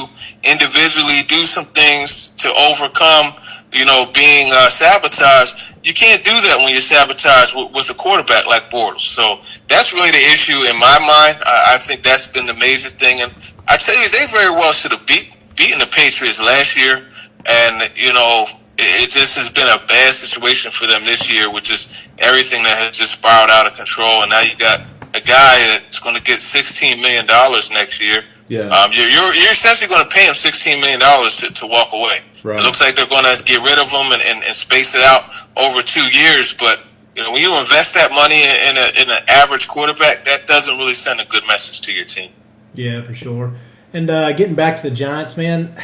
individually do some things to overcome, you know, being sabotaged, you can't do that when you're sabotaged with a quarterback like Bortles. So that's really the issue in my mind. I think that's been the major thing. And I tell you, they very well should have beaten the Patriots last year. And, you know, it just has been a bad situation for them this year with just everything that has just spiraled out of control. And now you got a guy that's going to get $16 million next year. Yeah. You're essentially going to pay him $16 million to walk away. Right. It looks like they're going to get rid of him and space it out over 2 years. But you know, when you invest that money in an average quarterback, that doesn't really send a good message to your team. Yeah, for sure. And getting back to the Giants, man,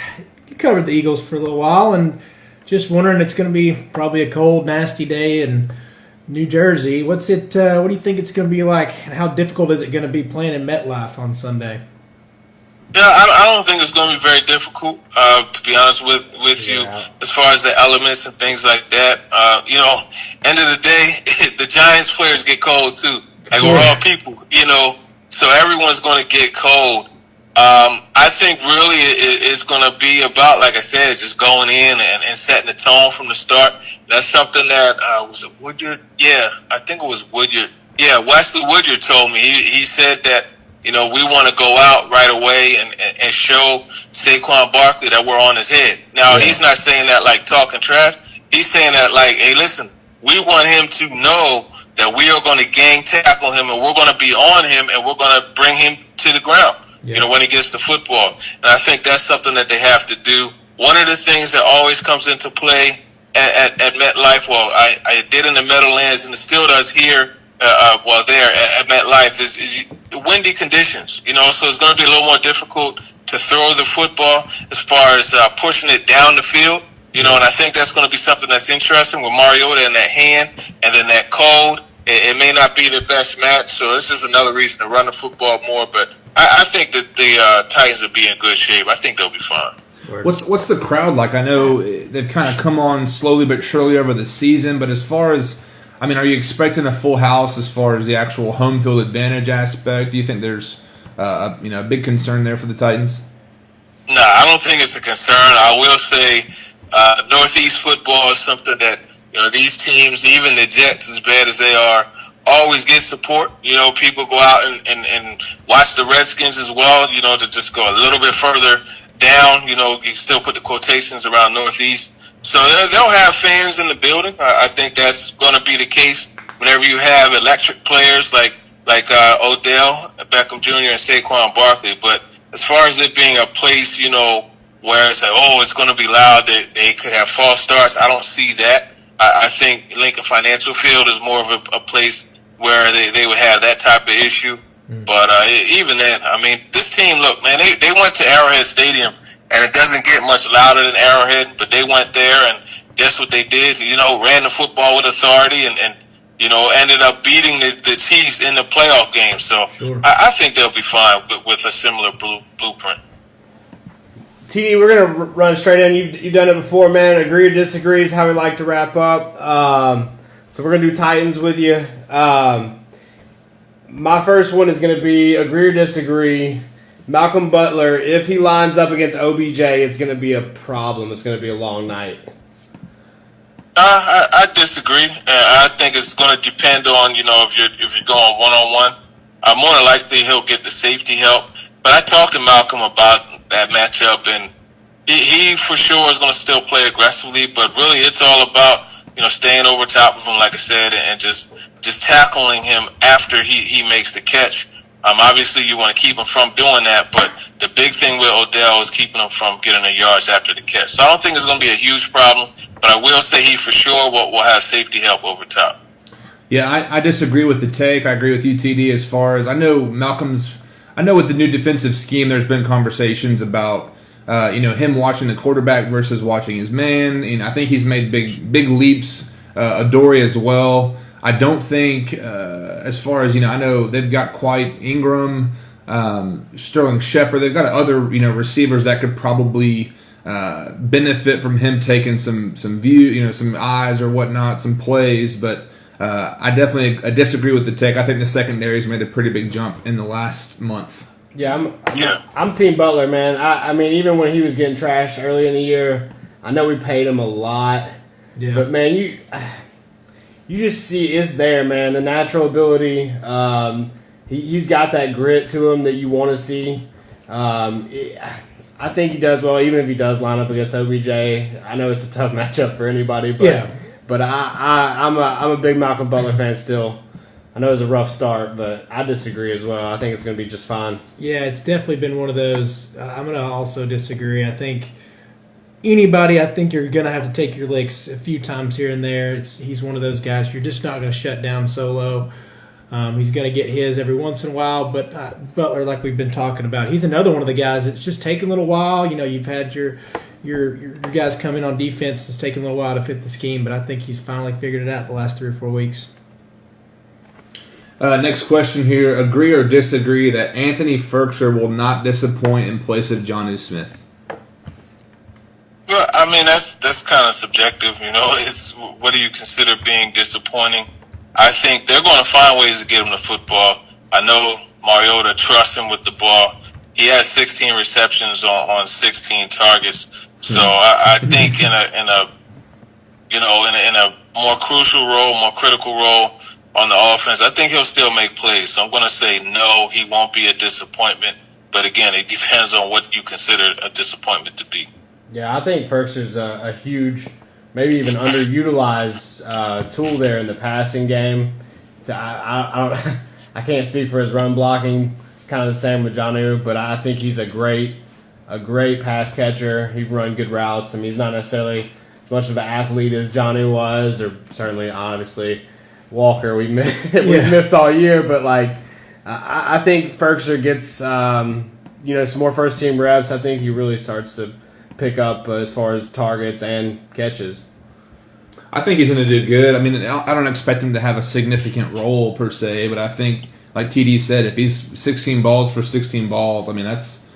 you covered the Eagles for a little while, and just wondering, it's going to be probably a cold, nasty day in New Jersey. What do you think it's going to be like? How difficult is it going to be playing in MetLife on Sunday? Yeah, I don't think it's going to be very difficult, to be honest with you, as far as the elements and things like that. You know, end of the day, the Giants players get cold too. Like, we're all people, you know, so everyone's going to get cold. I think really it's going to be about, like I said, just going in and setting the tone from the start. That's something that, was it Woodyard? Yeah, I think it was Woodyard. Yeah, Wesley Woodyard told me. He said that, you know, we want to go out right away and show Saquon Barkley that we're on his head. Now, he's not saying that like talking trash. He's saying that like, hey, listen, we want him to know that we are going to gang tackle him and we're going to be on him and we're going to bring him to the ground, you know, when he gets the football. And I think that's something that they have to do. One of the things that always comes into play at MetLife, well, I did in the Meadowlands and it still does here, there at MetLife is windy conditions, you know, so it's going to be a little more difficult to throw the football as far as pushing it down the field, you know, and I think that's going to be something that's interesting with Mariota and that hand and then that cold. It may not be the best match, so this is another reason to run the football more, but I think that the Titans will be in good shape. I think they'll be fine. What's the crowd like? I know they've kind of come on slowly but surely over the season, but as far as, I mean, are you expecting a full house as far as the actual home field advantage aspect? Do you think there's a big concern there for the Titans? No, I don't think it's a concern. I will say Northeast football is something that, you know, these teams, even the Jets, as bad as they are, always get support. You know, people go out and watch the Redskins as well, you know, to just go a little bit further down. You know, you still put the quotations around Northeast. So they'll have fans in the building. I think that's going to be the case whenever you have electric players like Odell Beckham Jr. and Saquon Barkley. But as far as it being a place, you know, where it's like, oh, it's going to be loud, they could have false starts, I don't see that. I think Lincoln Financial Field is more of a place where they would have that type of issue. But even then, I mean, this team, look, man, they went to Arrowhead Stadium. And it doesn't get much louder than Arrowhead, but they went there and guess what they did? You know, ran the football with authority and you know, ended up beating the Chiefs in the playoff game. So I think they'll be fine with a similar blueprint. TD, we're going to run straight in. You've done it before, man. Agree or disagree is how we like to wrap up. So we're going to do Titans with you. My first one is going to be agree or disagree. Malcolm Butler, if he lines up against OBJ, it's going to be a problem. It's going to be a long night. I disagree. I think it's going to depend on, if you're going one-on-one. More than likely he'll get the safety help. But I talked to Malcolm about that matchup, and he for sure is going to still play aggressively. But really, it's all about staying over top of him, like I said, and just tackling him after he makes the catch. Obviously, you want to keep him from doing that, but the big thing with Odell is keeping him from getting the yards after the catch. So I don't think it's going to be a huge problem, but I will say he for sure will have safety help over top. Yeah, I disagree with the take. I agree with you, TD, as far as I know with the new defensive scheme, there's been conversations about him watching the quarterback versus watching his man, and I think he's made big leaps. Adoree as well. I don't think, as far as, I know they've got quite Ingram, Sterling Shepard. They've got other, receivers that could probably benefit from him taking some view, some eyes or whatnot, some plays. But I disagree with the take. I think the secondary's made a pretty big jump in the last month. Yeah, I'm Team Butler, man. I mean, even when he was getting trashed early in the year, I know we paid him a lot. Yeah. But, man, you just see it's there, man. The natural ability. He's got that grit to him that you want to see. I think he does well, even if he does line up against OBJ. I know it's a tough matchup for anybody, but I'm a big Malcolm Butler fan still. I know it was a rough start, but I disagree as well. I think it's going to be just fine. Yeah, it's definitely been one of those. I'm going to also disagree. I think you're going to have to take your licks a few times here and there. He's one of those guys. You're just not going to shut down solo. He's going to get his every once in a while, but Butler, like we've been talking about, he's another one of the guys that's just taking a little while. You've had your guys come in on defense. It's taken a little while to fit the scheme, but I think he's finally figured it out the last 3 or 4 weeks. Next question here. Agree or disagree that Anthony Ferkser will not disappoint in place of Jonnu Smith? Well, I mean, that's kind of subjective, It's what do you consider being disappointing? I think they're going to find ways to get him the football. I know Mariota trusts him with the ball. He has 16 receptions on 16 targets. So I think in a more crucial role, more critical role on the offense, I think he'll still make plays. So I'm going to say no, he won't be a disappointment. But again, it depends on what you consider a disappointment to be. Yeah, I think Ferkser's a huge, maybe even underutilized tool there in the passing game. I can't speak for his run blocking. Kind of the same with Jonnu, but I think he's a great pass catcher. He run good routes. I mean, he's not necessarily as much of an athlete as Jonnu was, or certainly, honestly, Walker we missed all year. But I think Ferkser gets some more first team reps. I think he really starts to pick up as far as targets and catches. I think he's going to do good. I mean, I don't expect him to have a significant role per se, but I think, like TD said, if he's 16 balls for 16 balls, I mean, that's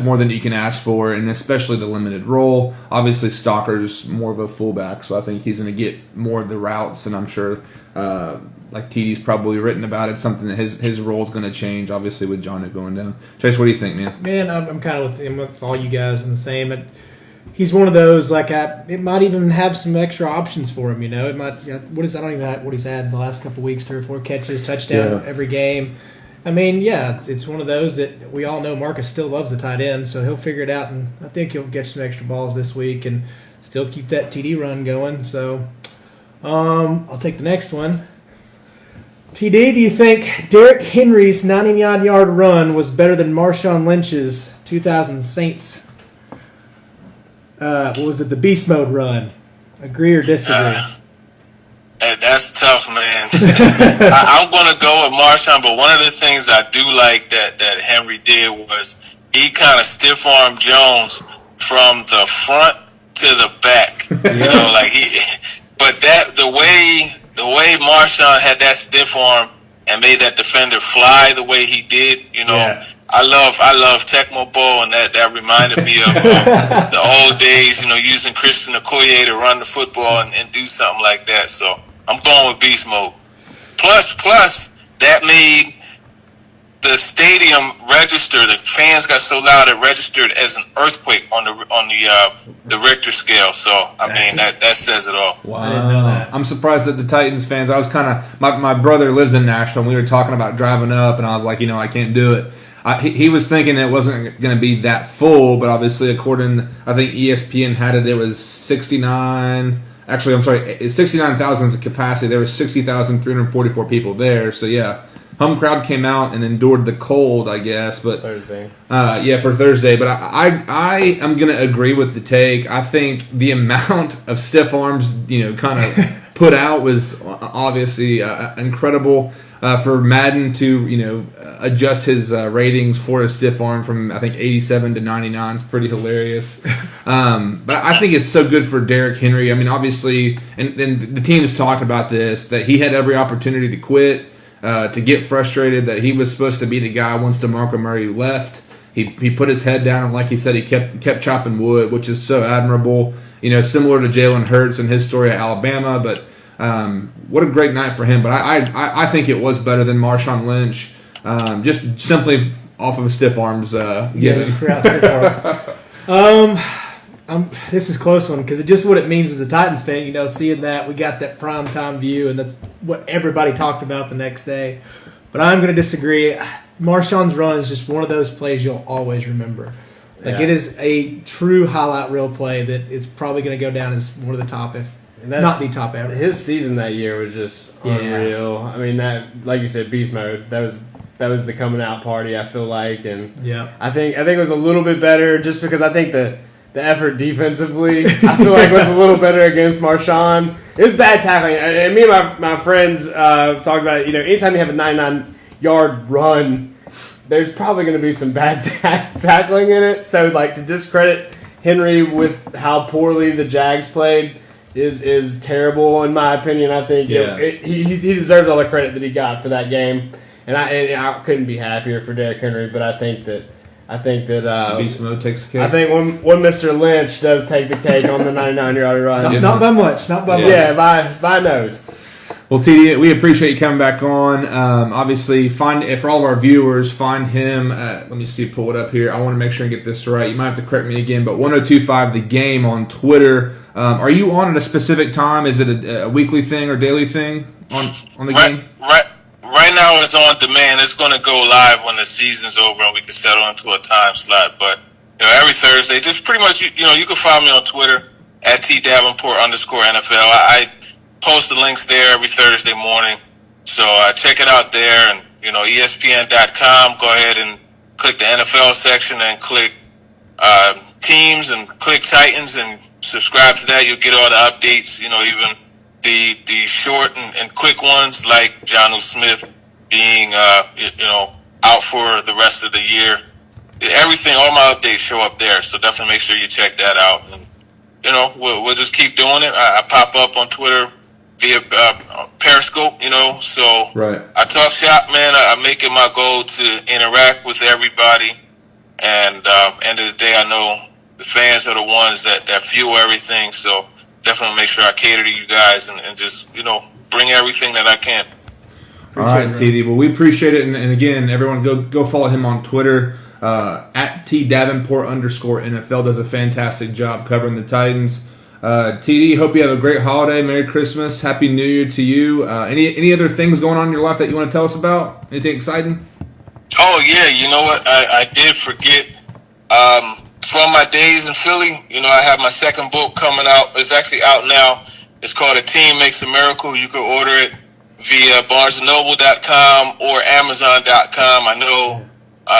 more than you can ask for, and especially the limited role. Obviously, Stalker's more of a fullback, so I think he's going to get more of the routes, and I'm sure, like TD's probably written about it, something that his role is going to change, obviously, with Jonnu going down. Chase, what do you think, man? Man, I'm kind of with all you guys in the same. He's one of those, it might even have some extra options for him, It might, I don't even know what he's had in the last couple of weeks, 3 or 4 catches, touchdown every game. I mean, it's one of those that we all know Marcus still loves the tight end, so he'll figure it out, and I think he'll get some extra balls this week and still keep that TD run going. So I'll take the next one. TD, do you think Derrick Henry's 99-yard run was better than Marshawn Lynch's 2000 Saints? What was it? The Beast Mode run. Agree or disagree? That's tough, man. I'm going to go with Marshawn, but one of the things I do like that Henry did was he kind of stiff-armed Jones from the front to the back. But the way Marshawn had that stiff arm and made that defender fly the way he did, I love Tecmo Bowl, and that reminded me of the old days, using Christian Okoye to run the football and do something like that. So I'm going with beast mode. Plus, that made the stadium register. The fans got so loud it registered as an earthquake on the Richter scale. So I mean that says it all. Wow. I didn't know that. I'm surprised that the Titans fans. I was kind of my brother lives in Nashville. And we were talking about driving up, and I was like, I can't do it. He was thinking it wasn't going to be that full, but obviously, according, I think ESPN had it was 69. Actually, I'm sorry, 69,000 is the capacity. There was 60,344 people there. So yeah, home crowd came out and endured the cold, I guess. But Thursday. For Thursday. But I am going to agree with the take. I think the amount of stiff arms, kind of put out was obviously incredible. For Madden to adjust his ratings for a stiff arm from I think 87 to 99 is pretty hilarious. But I think it's so good for Derrick Henry. I mean, obviously, and the team's talked about this, that he had every opportunity to quit, to get frustrated, that he was supposed to be the guy once DeMarco Murray left. He put his head down, and like he said, he kept chopping wood, which is so admirable. Similar to Jalen Hurts and his story at Alabama, but. What a great night for him, but I think it was better than Marshawn Lynch, just simply off of stiff arms. This is a close one because it's just what it means as a Titans fan. Seeing that we got that prime time view, and that's what everybody talked about the next day. But I'm going to disagree. Marshawn's run is just one of those plays you'll always remember. It is a true highlight reel play that is probably going to go down as one of the top, if not the top ever. His season that year was just unreal. I mean, that, like you said, beast mode. That was the coming out party, I feel like, and I think it was a little bit better just because I think the effort defensively I feel like was a little better against Marshawn. It was bad tackling, and me and my friends talked about it. Anytime you have a 99-yard run, there's probably going to be some bad tackling in it. So, to discredit Henry with how poorly the Jags played is terrible in my opinion. I think he deserves all the credit that he got for that game, and I couldn't be happier for Derrick Henry. But I think that beast mode takes the cake. I think when Mr. Lynch does take the cake on the 99-yard run, not by much, by nose. Well, TD, we appreciate you coming back on. Obviously, for all of our viewers, find him. Let me see, pull it up here. I want to make sure I get this right. You might have to correct me again, but 1025 The Game on Twitter. Are you on at a specific time? Is it a weekly thing or daily thing on the game? Right now it's on demand. It's going to go live when the season's over and we can settle into a time slot. But every Thursday, just pretty much you can find me on Twitter at @Davenport_NFL. I post the links there every Thursday morning, so check it out there. And ESPN.com. Go ahead and click the NFL section and click teams and click Titans and subscribe to that. You'll get all the updates. Even the short and quick ones like Jonnu Smith being out for the rest of the year. Everything, all my updates show up there. So definitely make sure you check that out. And we'll just keep doing it. I pop up on Twitter via Periscope, so right. I talk shop, man. I make it my goal to interact with everybody, and end of the day, I know the fans are the ones that fuel everything, so definitely make sure I cater to you guys and just, bring everything that I can. All right, TD. Well, we appreciate it, and again, everyone go follow him on Twitter, at @TDavenport_NFL, does a fantastic job covering the Titans. TD, hope you have a great holiday. Merry Christmas. Happy New Year to you. Any other things going on in your life that you want to tell us about? Anything exciting? Oh, yeah. You know what? I did forget. From my days in Philly, I have my second book coming out. It's actually out now. It's called A Team Makes a Miracle. You can order it via BarnesandNoble.com or Amazon.com. I know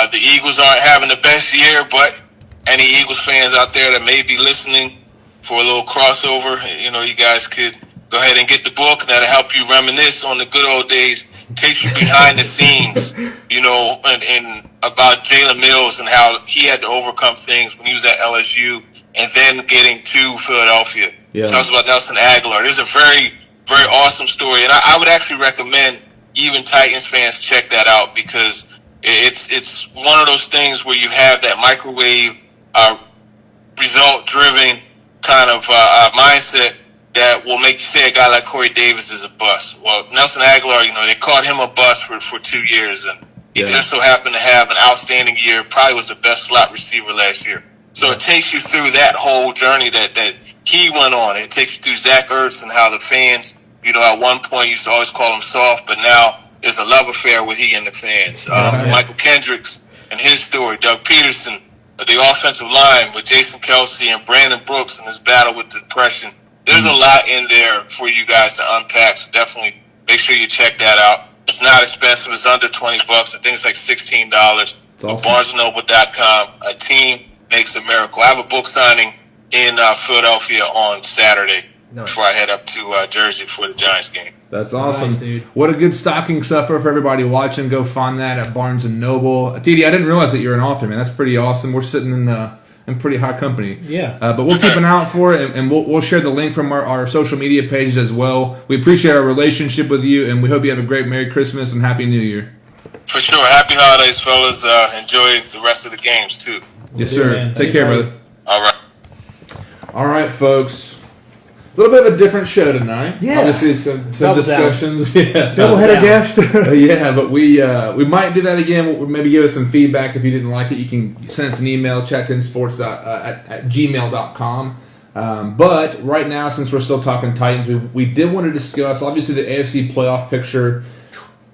the Eagles aren't having the best year, but any Eagles fans out there that may be listening for a little crossover, you guys could go ahead and get the book. That'll help you reminisce on the good old days. Takes you behind the scenes, and about Jalen Mills and how he had to overcome things when he was at LSU and then getting to Philadelphia. Yeah. Talks about Nelson Aguilar. This is a very, very awesome story, and I would actually recommend even Titans fans check that out because It's one of those things where you have that microwave result-driven kind of mindset that will make you say a guy like Corey Davis is a bust. Well, Nelson Aguilar, they called him a bust for 2 years, and he just so happened to have an outstanding year. Probably was the best slot receiver last year. So it takes you through that whole journey that he went on. It takes you through Zach Ertz and how the fans, at one point used to always call him soft, but now there's a love affair with he and the fans. Michael Kendricks and his story, Doug Peterson, the offensive line with Jason Kelsey and Brandon Brooks and his battle with depression. There's a lot in there for you guys to unpack, so definitely make sure you check that out. It's not expensive. It's under $20. I think it's like $16. Awesome. BarnesandNoble.com. A team makes a miracle. I have a book signing in Philadelphia on Saturday before I head up to Jersey for the Giants game. That's awesome. Nice, dude. What a good stocking stuffer for everybody watching. Go find that at Barnes & Noble. TD, I didn't realize that you're an author, man. That's pretty awesome. We're sitting in pretty high company. Yeah. But we'll keep an eye out for it, and we'll share the link from our social media pages as well. We appreciate our relationship with you, and we hope you have a great Merry Christmas and Happy New Year. For sure. Happy holidays, fellas. Enjoy the rest of the games, too. Yes, sir. Man. Take care, brother. All right, folks. A little bit of a different show tonight. Yeah. Obviously, some discussions. Yeah. Doubleheader guest. Yeah, but we might do that again. We'll maybe give us some feedback. If you didn't like it, you can send us an email, chat10sports at gmail.com. But right now, since we're still talking Titans, we did want to discuss, obviously, the AFC playoff picture.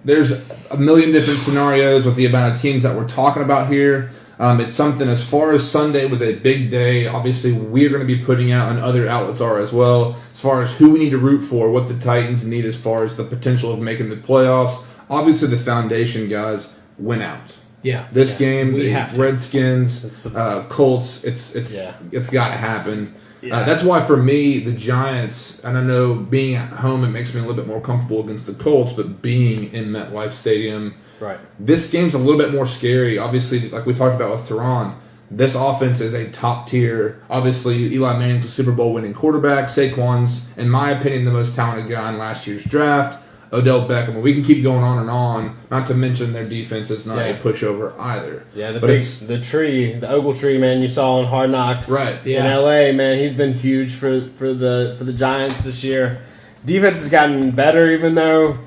There's a million different scenarios with the amount of teams that we're talking about here. It's something, as far as Sunday was a big day, obviously we're going to be putting out, and other outlets are as well, as far as who we need to root for, what the Titans need as far as the potential of making the playoffs. Obviously the foundation guys went out. Yeah. This game, we the have to. Redskins, Colts, it's got to happen. That's why for me, the Giants, and I know being at home, it makes me a little bit more comfortable against the Colts, but being in MetLife Stadium, right. This game's a little bit more scary. Obviously, like we talked about with Turron, this offense is a top tier. Obviously, Eli Manning's a Super Bowl winning quarterback. Saquon's, in my opinion, the most talented guy in last year's draft. Odell Beckham. We can keep going on and on. Not to mention their defense is not a pushover either. Yeah, the ogle tree, man, you saw on Hard Knocks, right? In LA, man, he's been huge for the Giants this year. Defense has gotten better, even though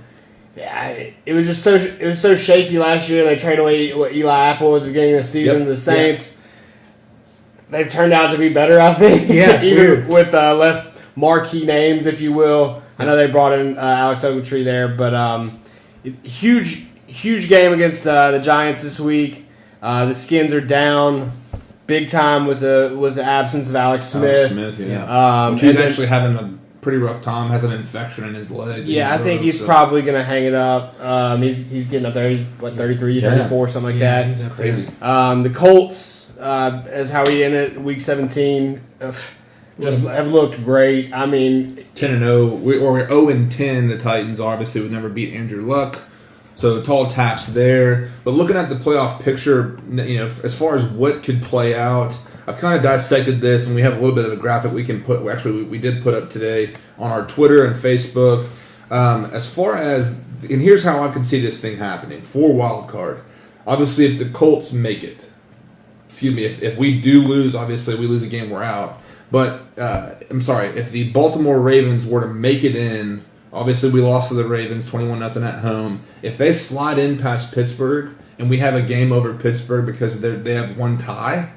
it was so shaky last year. They traded away Eli Apple at the beginning of the season. The Saints, they've turned out to be better, I think. Yeah, even weird. with less marquee names, if you will. I know they brought in Alex Ogletree there, but huge game against the Giants this week. The Skins are down big time with the absence of Alex Smith. Which he's actually having a pretty rough time. Has an infection in his leg. Yeah, I think he's probably going to hang it up. He's getting up there. He's 33, 34, something like that. He's crazy. The Colts, as how he ended week 17. Just have looked great. I mean, 10-0. We're 0-10. The Titans obviously would never beat Andrew Luck, so tall task there. But looking at the playoff picture, as far as what could play out, I've kind of dissected this, and we have a little bit of a graphic we can put. Actually, we did put up today on our Twitter and Facebook. As far as, and here's how I can see this thing happening for wild card. Obviously, if the Colts make it, if we do lose, obviously we lose a game, we're out. But, if the Baltimore Ravens were to make it in, obviously we lost to the Ravens 21-0 at home. If they slide in past Pittsburgh and we have a game over Pittsburgh because they have one tie,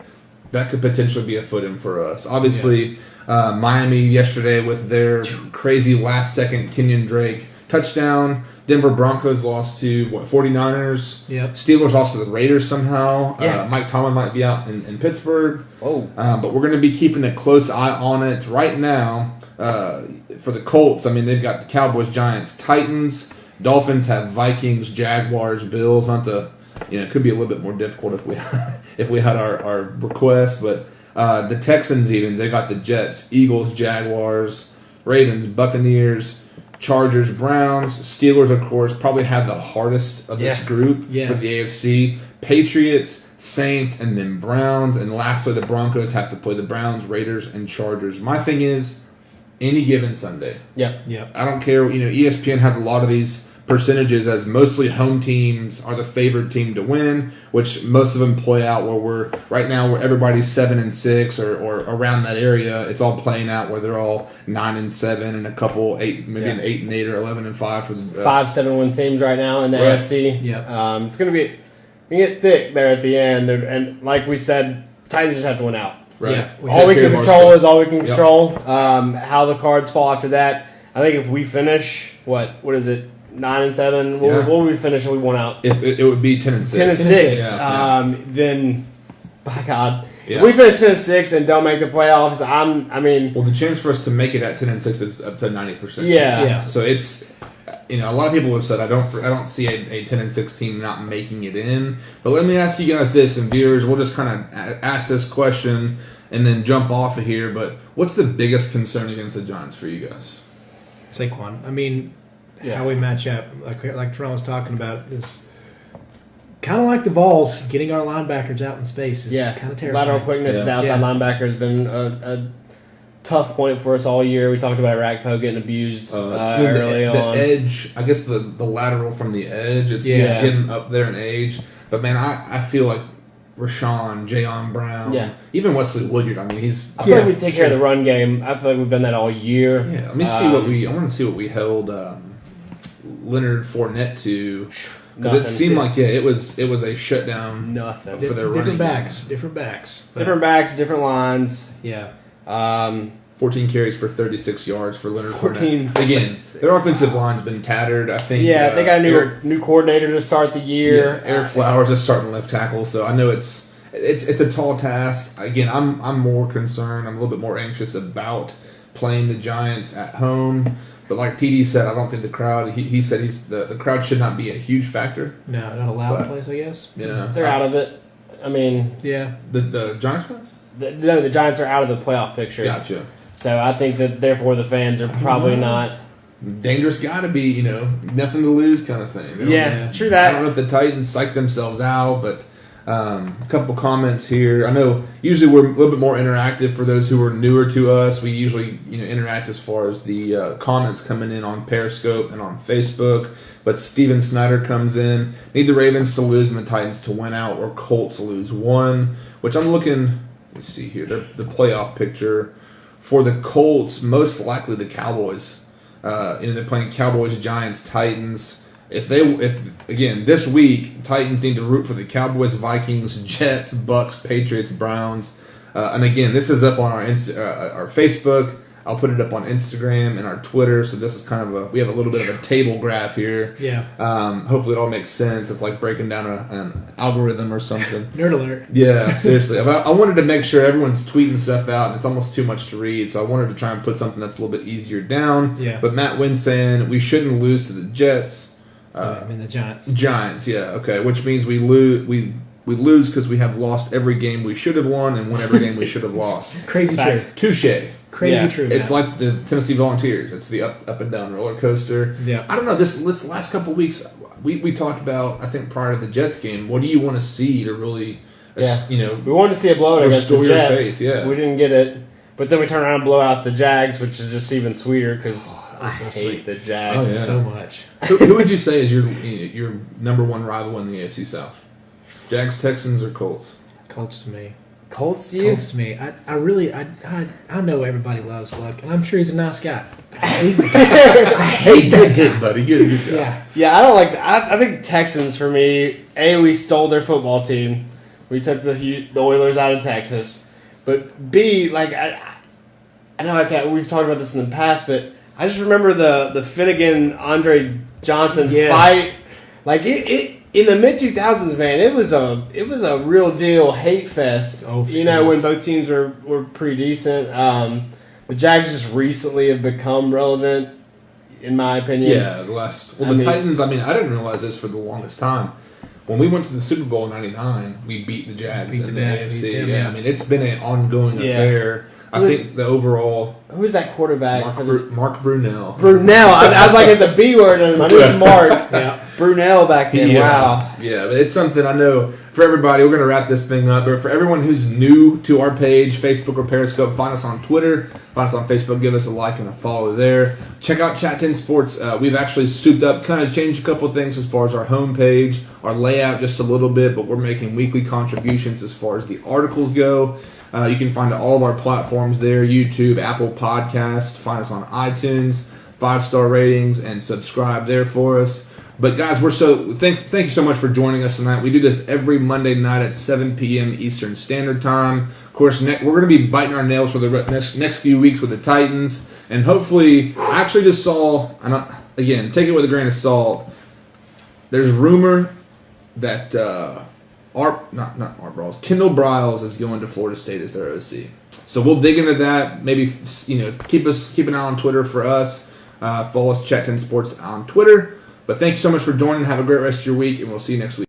that could potentially be a foot-in for us. Obviously, Miami yesterday with their crazy last-second Kenyon Drake touchdown. Denver Broncos lost to 49ers. Yep. Steelers lost to the Raiders somehow. Yeah. Mike Tomlin might be out in Pittsburgh. Oh. But we're going to be keeping a close eye on it right now. For the Colts, they've got the Cowboys, Giants, Titans. Dolphins have Vikings, Jaguars, Bills. It could be a little bit more difficult if we had our request. But the Texans even, they got the Jets, Eagles, Jaguars, Ravens, Buccaneers, Chargers, Browns, Steelers, of course, probably have the hardest of this group for the AFC. Patriots, Saints, and then Browns. And lastly, the Broncos have to play the Browns, Raiders, and Chargers. My thing is, any given Sunday. Yeah. I don't care. ESPN has a lot of these percentages as mostly home teams are the favored team to win, which most of them play out where where everybody's 7-6 or around that area. It's all playing out where they're all 9-7 and a couple 8, maybe an 8-8 or 11-5 for 5-7-1 teams right now in the Right. AFC. Yeah. It's going to be get thick there at the end, and like we said, Titans just have to win out. Right. Yeah, All we take care can of our control stuff. is all we can Yep. control. How the cards fall after that. I think if we finish what is it 9-7? Yeah. What will we finish if we won out? If it would be 10-6. 10-6. Yeah. Then, by God, Yeah. if we finish 10-6 and don't make the playoffs, I mean, Well, the chance for us to make it at 10-6 is up to 90%. Yeah. Yeah. So it's, a lot of people have said I don't see a 10-6 team not making it in. But let me ask you guys this, and viewers, we'll just kind of ask this question and then jump off of here. But what's the biggest concern against the Giants for you guys? Saquon. I mean, how we match up, like Turron was talking about, is kind of like the Vols. Getting our linebackers out in space is kind of terrifying. lateral quickness, Yeah. the outside linebacker has been a tough point for us all year. We talked about Rakpo getting abused early the on. edge, I guess the lateral from the edge, it's getting up there in age. But man, I feel like Rashawn, Jayon Brown, even Wesley Woodyard. I mean, I feel like we take care of the run game. I feel like we've done that all year. Yeah, let me see I want to see what we held Leonard Fournette to. Because it seemed like it was a shutdown. Nothing. For their different running backs, game. different backs, Different backs, different lines. Yeah. 14 carries for 36 yards for Leonard 14. Fournette. Again, their offensive line's been tattered. I think. Yeah, they got a new coordinator to start the year. Eric Flowers is starting left tackle, so I know it's a tall task. Again, I'm more concerned. I'm a little bit more anxious about playing the Giants at home. But like TD said, I don't think the crowd. He said the crowd should not be a huge factor. No, not a loud place, I guess. Yeah, They're out of it. I mean, Yeah. the Giants fans. the Giants are out of the playoff picture. Gotcha. So I think that therefore the fans are probably not. Dangerous got to be, nothing to lose kind of thing. They don't- Yeah, true I that. don't know if the Titans psych themselves out, but a couple comments here. I know usually we're a little bit more interactive for those who are newer to us. We usually interact as far as the comments coming in on Periscope and on Facebook. But Steven Snyder comes in. Need the Ravens to lose and the Titans to win out, or Colts lose one. Which I'm looking. Let's see here. The playoff picture for the Colts. Most likely the Cowboys. They're playing Cowboys, Giants, Titans. If again this week, Titans need to root for the Cowboys, Vikings, Jets, Bucks, Patriots, Browns, and again, this is up on our Facebook. I'll put it up on Instagram and our Twitter. So this is kind of we have a little bit of a table graph here. Yeah. Hopefully it all makes sense. It's like breaking down an algorithm or something. Nerd alert. Yeah, seriously. I wanted to make sure everyone's tweeting stuff out, and it's almost too much to read, so I wanted to try and put something that's a little bit easier down. Yeah. But Matt Wynn saying we shouldn't lose to the Jets. The Giants. Giants, yeah, okay. Which means we lose. We lose because we have lost every game we should have won and won every game we should have lost. Crazy Fact. true. Touche. Crazy Yeah. true. It's Matt. like the Tennessee Volunteers. It's the up and down roller coaster. Yeah. I don't know. This last couple weeks, we talked about. I think prior to the Jets game, what do you want to see to really, We wanted to see a blowout against the restore your Jets. faith, yeah. We didn't get it. But then we turn around and blow out the Jags, which is just even sweeter because I so hate sweet. the Jags. Oh, yeah. so much. who would you say is your number one rival in the AFC South? Jags, Texans, or Colts? Colts to me. Colts, you? Colts to me. I know everybody loves Luck, and I'm sure he's a nice guy. But I hate the guy. I hate that Good, buddy. Good job. Yeah. Yeah, I don't like. I think Texans for me. We stole their football team. We took the Oilers out of Texas. But B, I know I can't. We've talked about this in the past, but I just remember the Finnegan Andre Johnson fight. It in the mid 2000s, man. It was a real deal hate fest. Oh, for sure. When both teams were pretty decent. The Jags just recently have become relevant, in my opinion. Yeah, the Titans. I didn't realize this for the longest time. When we went to the Super Bowl in '99, we beat the Jags in the AFC. Beat them, yeah. It's been an ongoing affair. I think the overall Who is that quarterback? Mark Brunell. Brunell. I was like, it's a B word, and I knew it's Mark. Yeah. Brunell back then. Yeah. Wow. Yeah, but it's something I know for everybody. We're going to wrap this thing up. But for everyone who's new to our page, Facebook or Periscope, find us on Twitter, find us on Facebook, give us a like and a follow there. Check out Chat 10 Sports. We've actually souped up, kind of changed a couple of things as far as our homepage, our layout just a little bit, but we're making weekly contributions as far as the articles go. You can find all of our platforms there, YouTube, Apple Podcasts. Find us on iTunes, 5-star ratings, and subscribe there for us. But guys, thank you so much for joining us tonight. We do this every Monday night at 7 p.m. Eastern Standard Time. Of course, we're going to be biting our nails for the next few weeks with the Titans. And hopefully, I actually just saw, again, take it with a grain of salt, there's rumor that Kendall Briles is going to Florida State as their OC. So we'll dig into that. Maybe keep an eye on Twitter for us. Follow us Chat 10 Sports on Twitter. But thank you so much for joining. Have a great rest of your week, and we'll see you next week.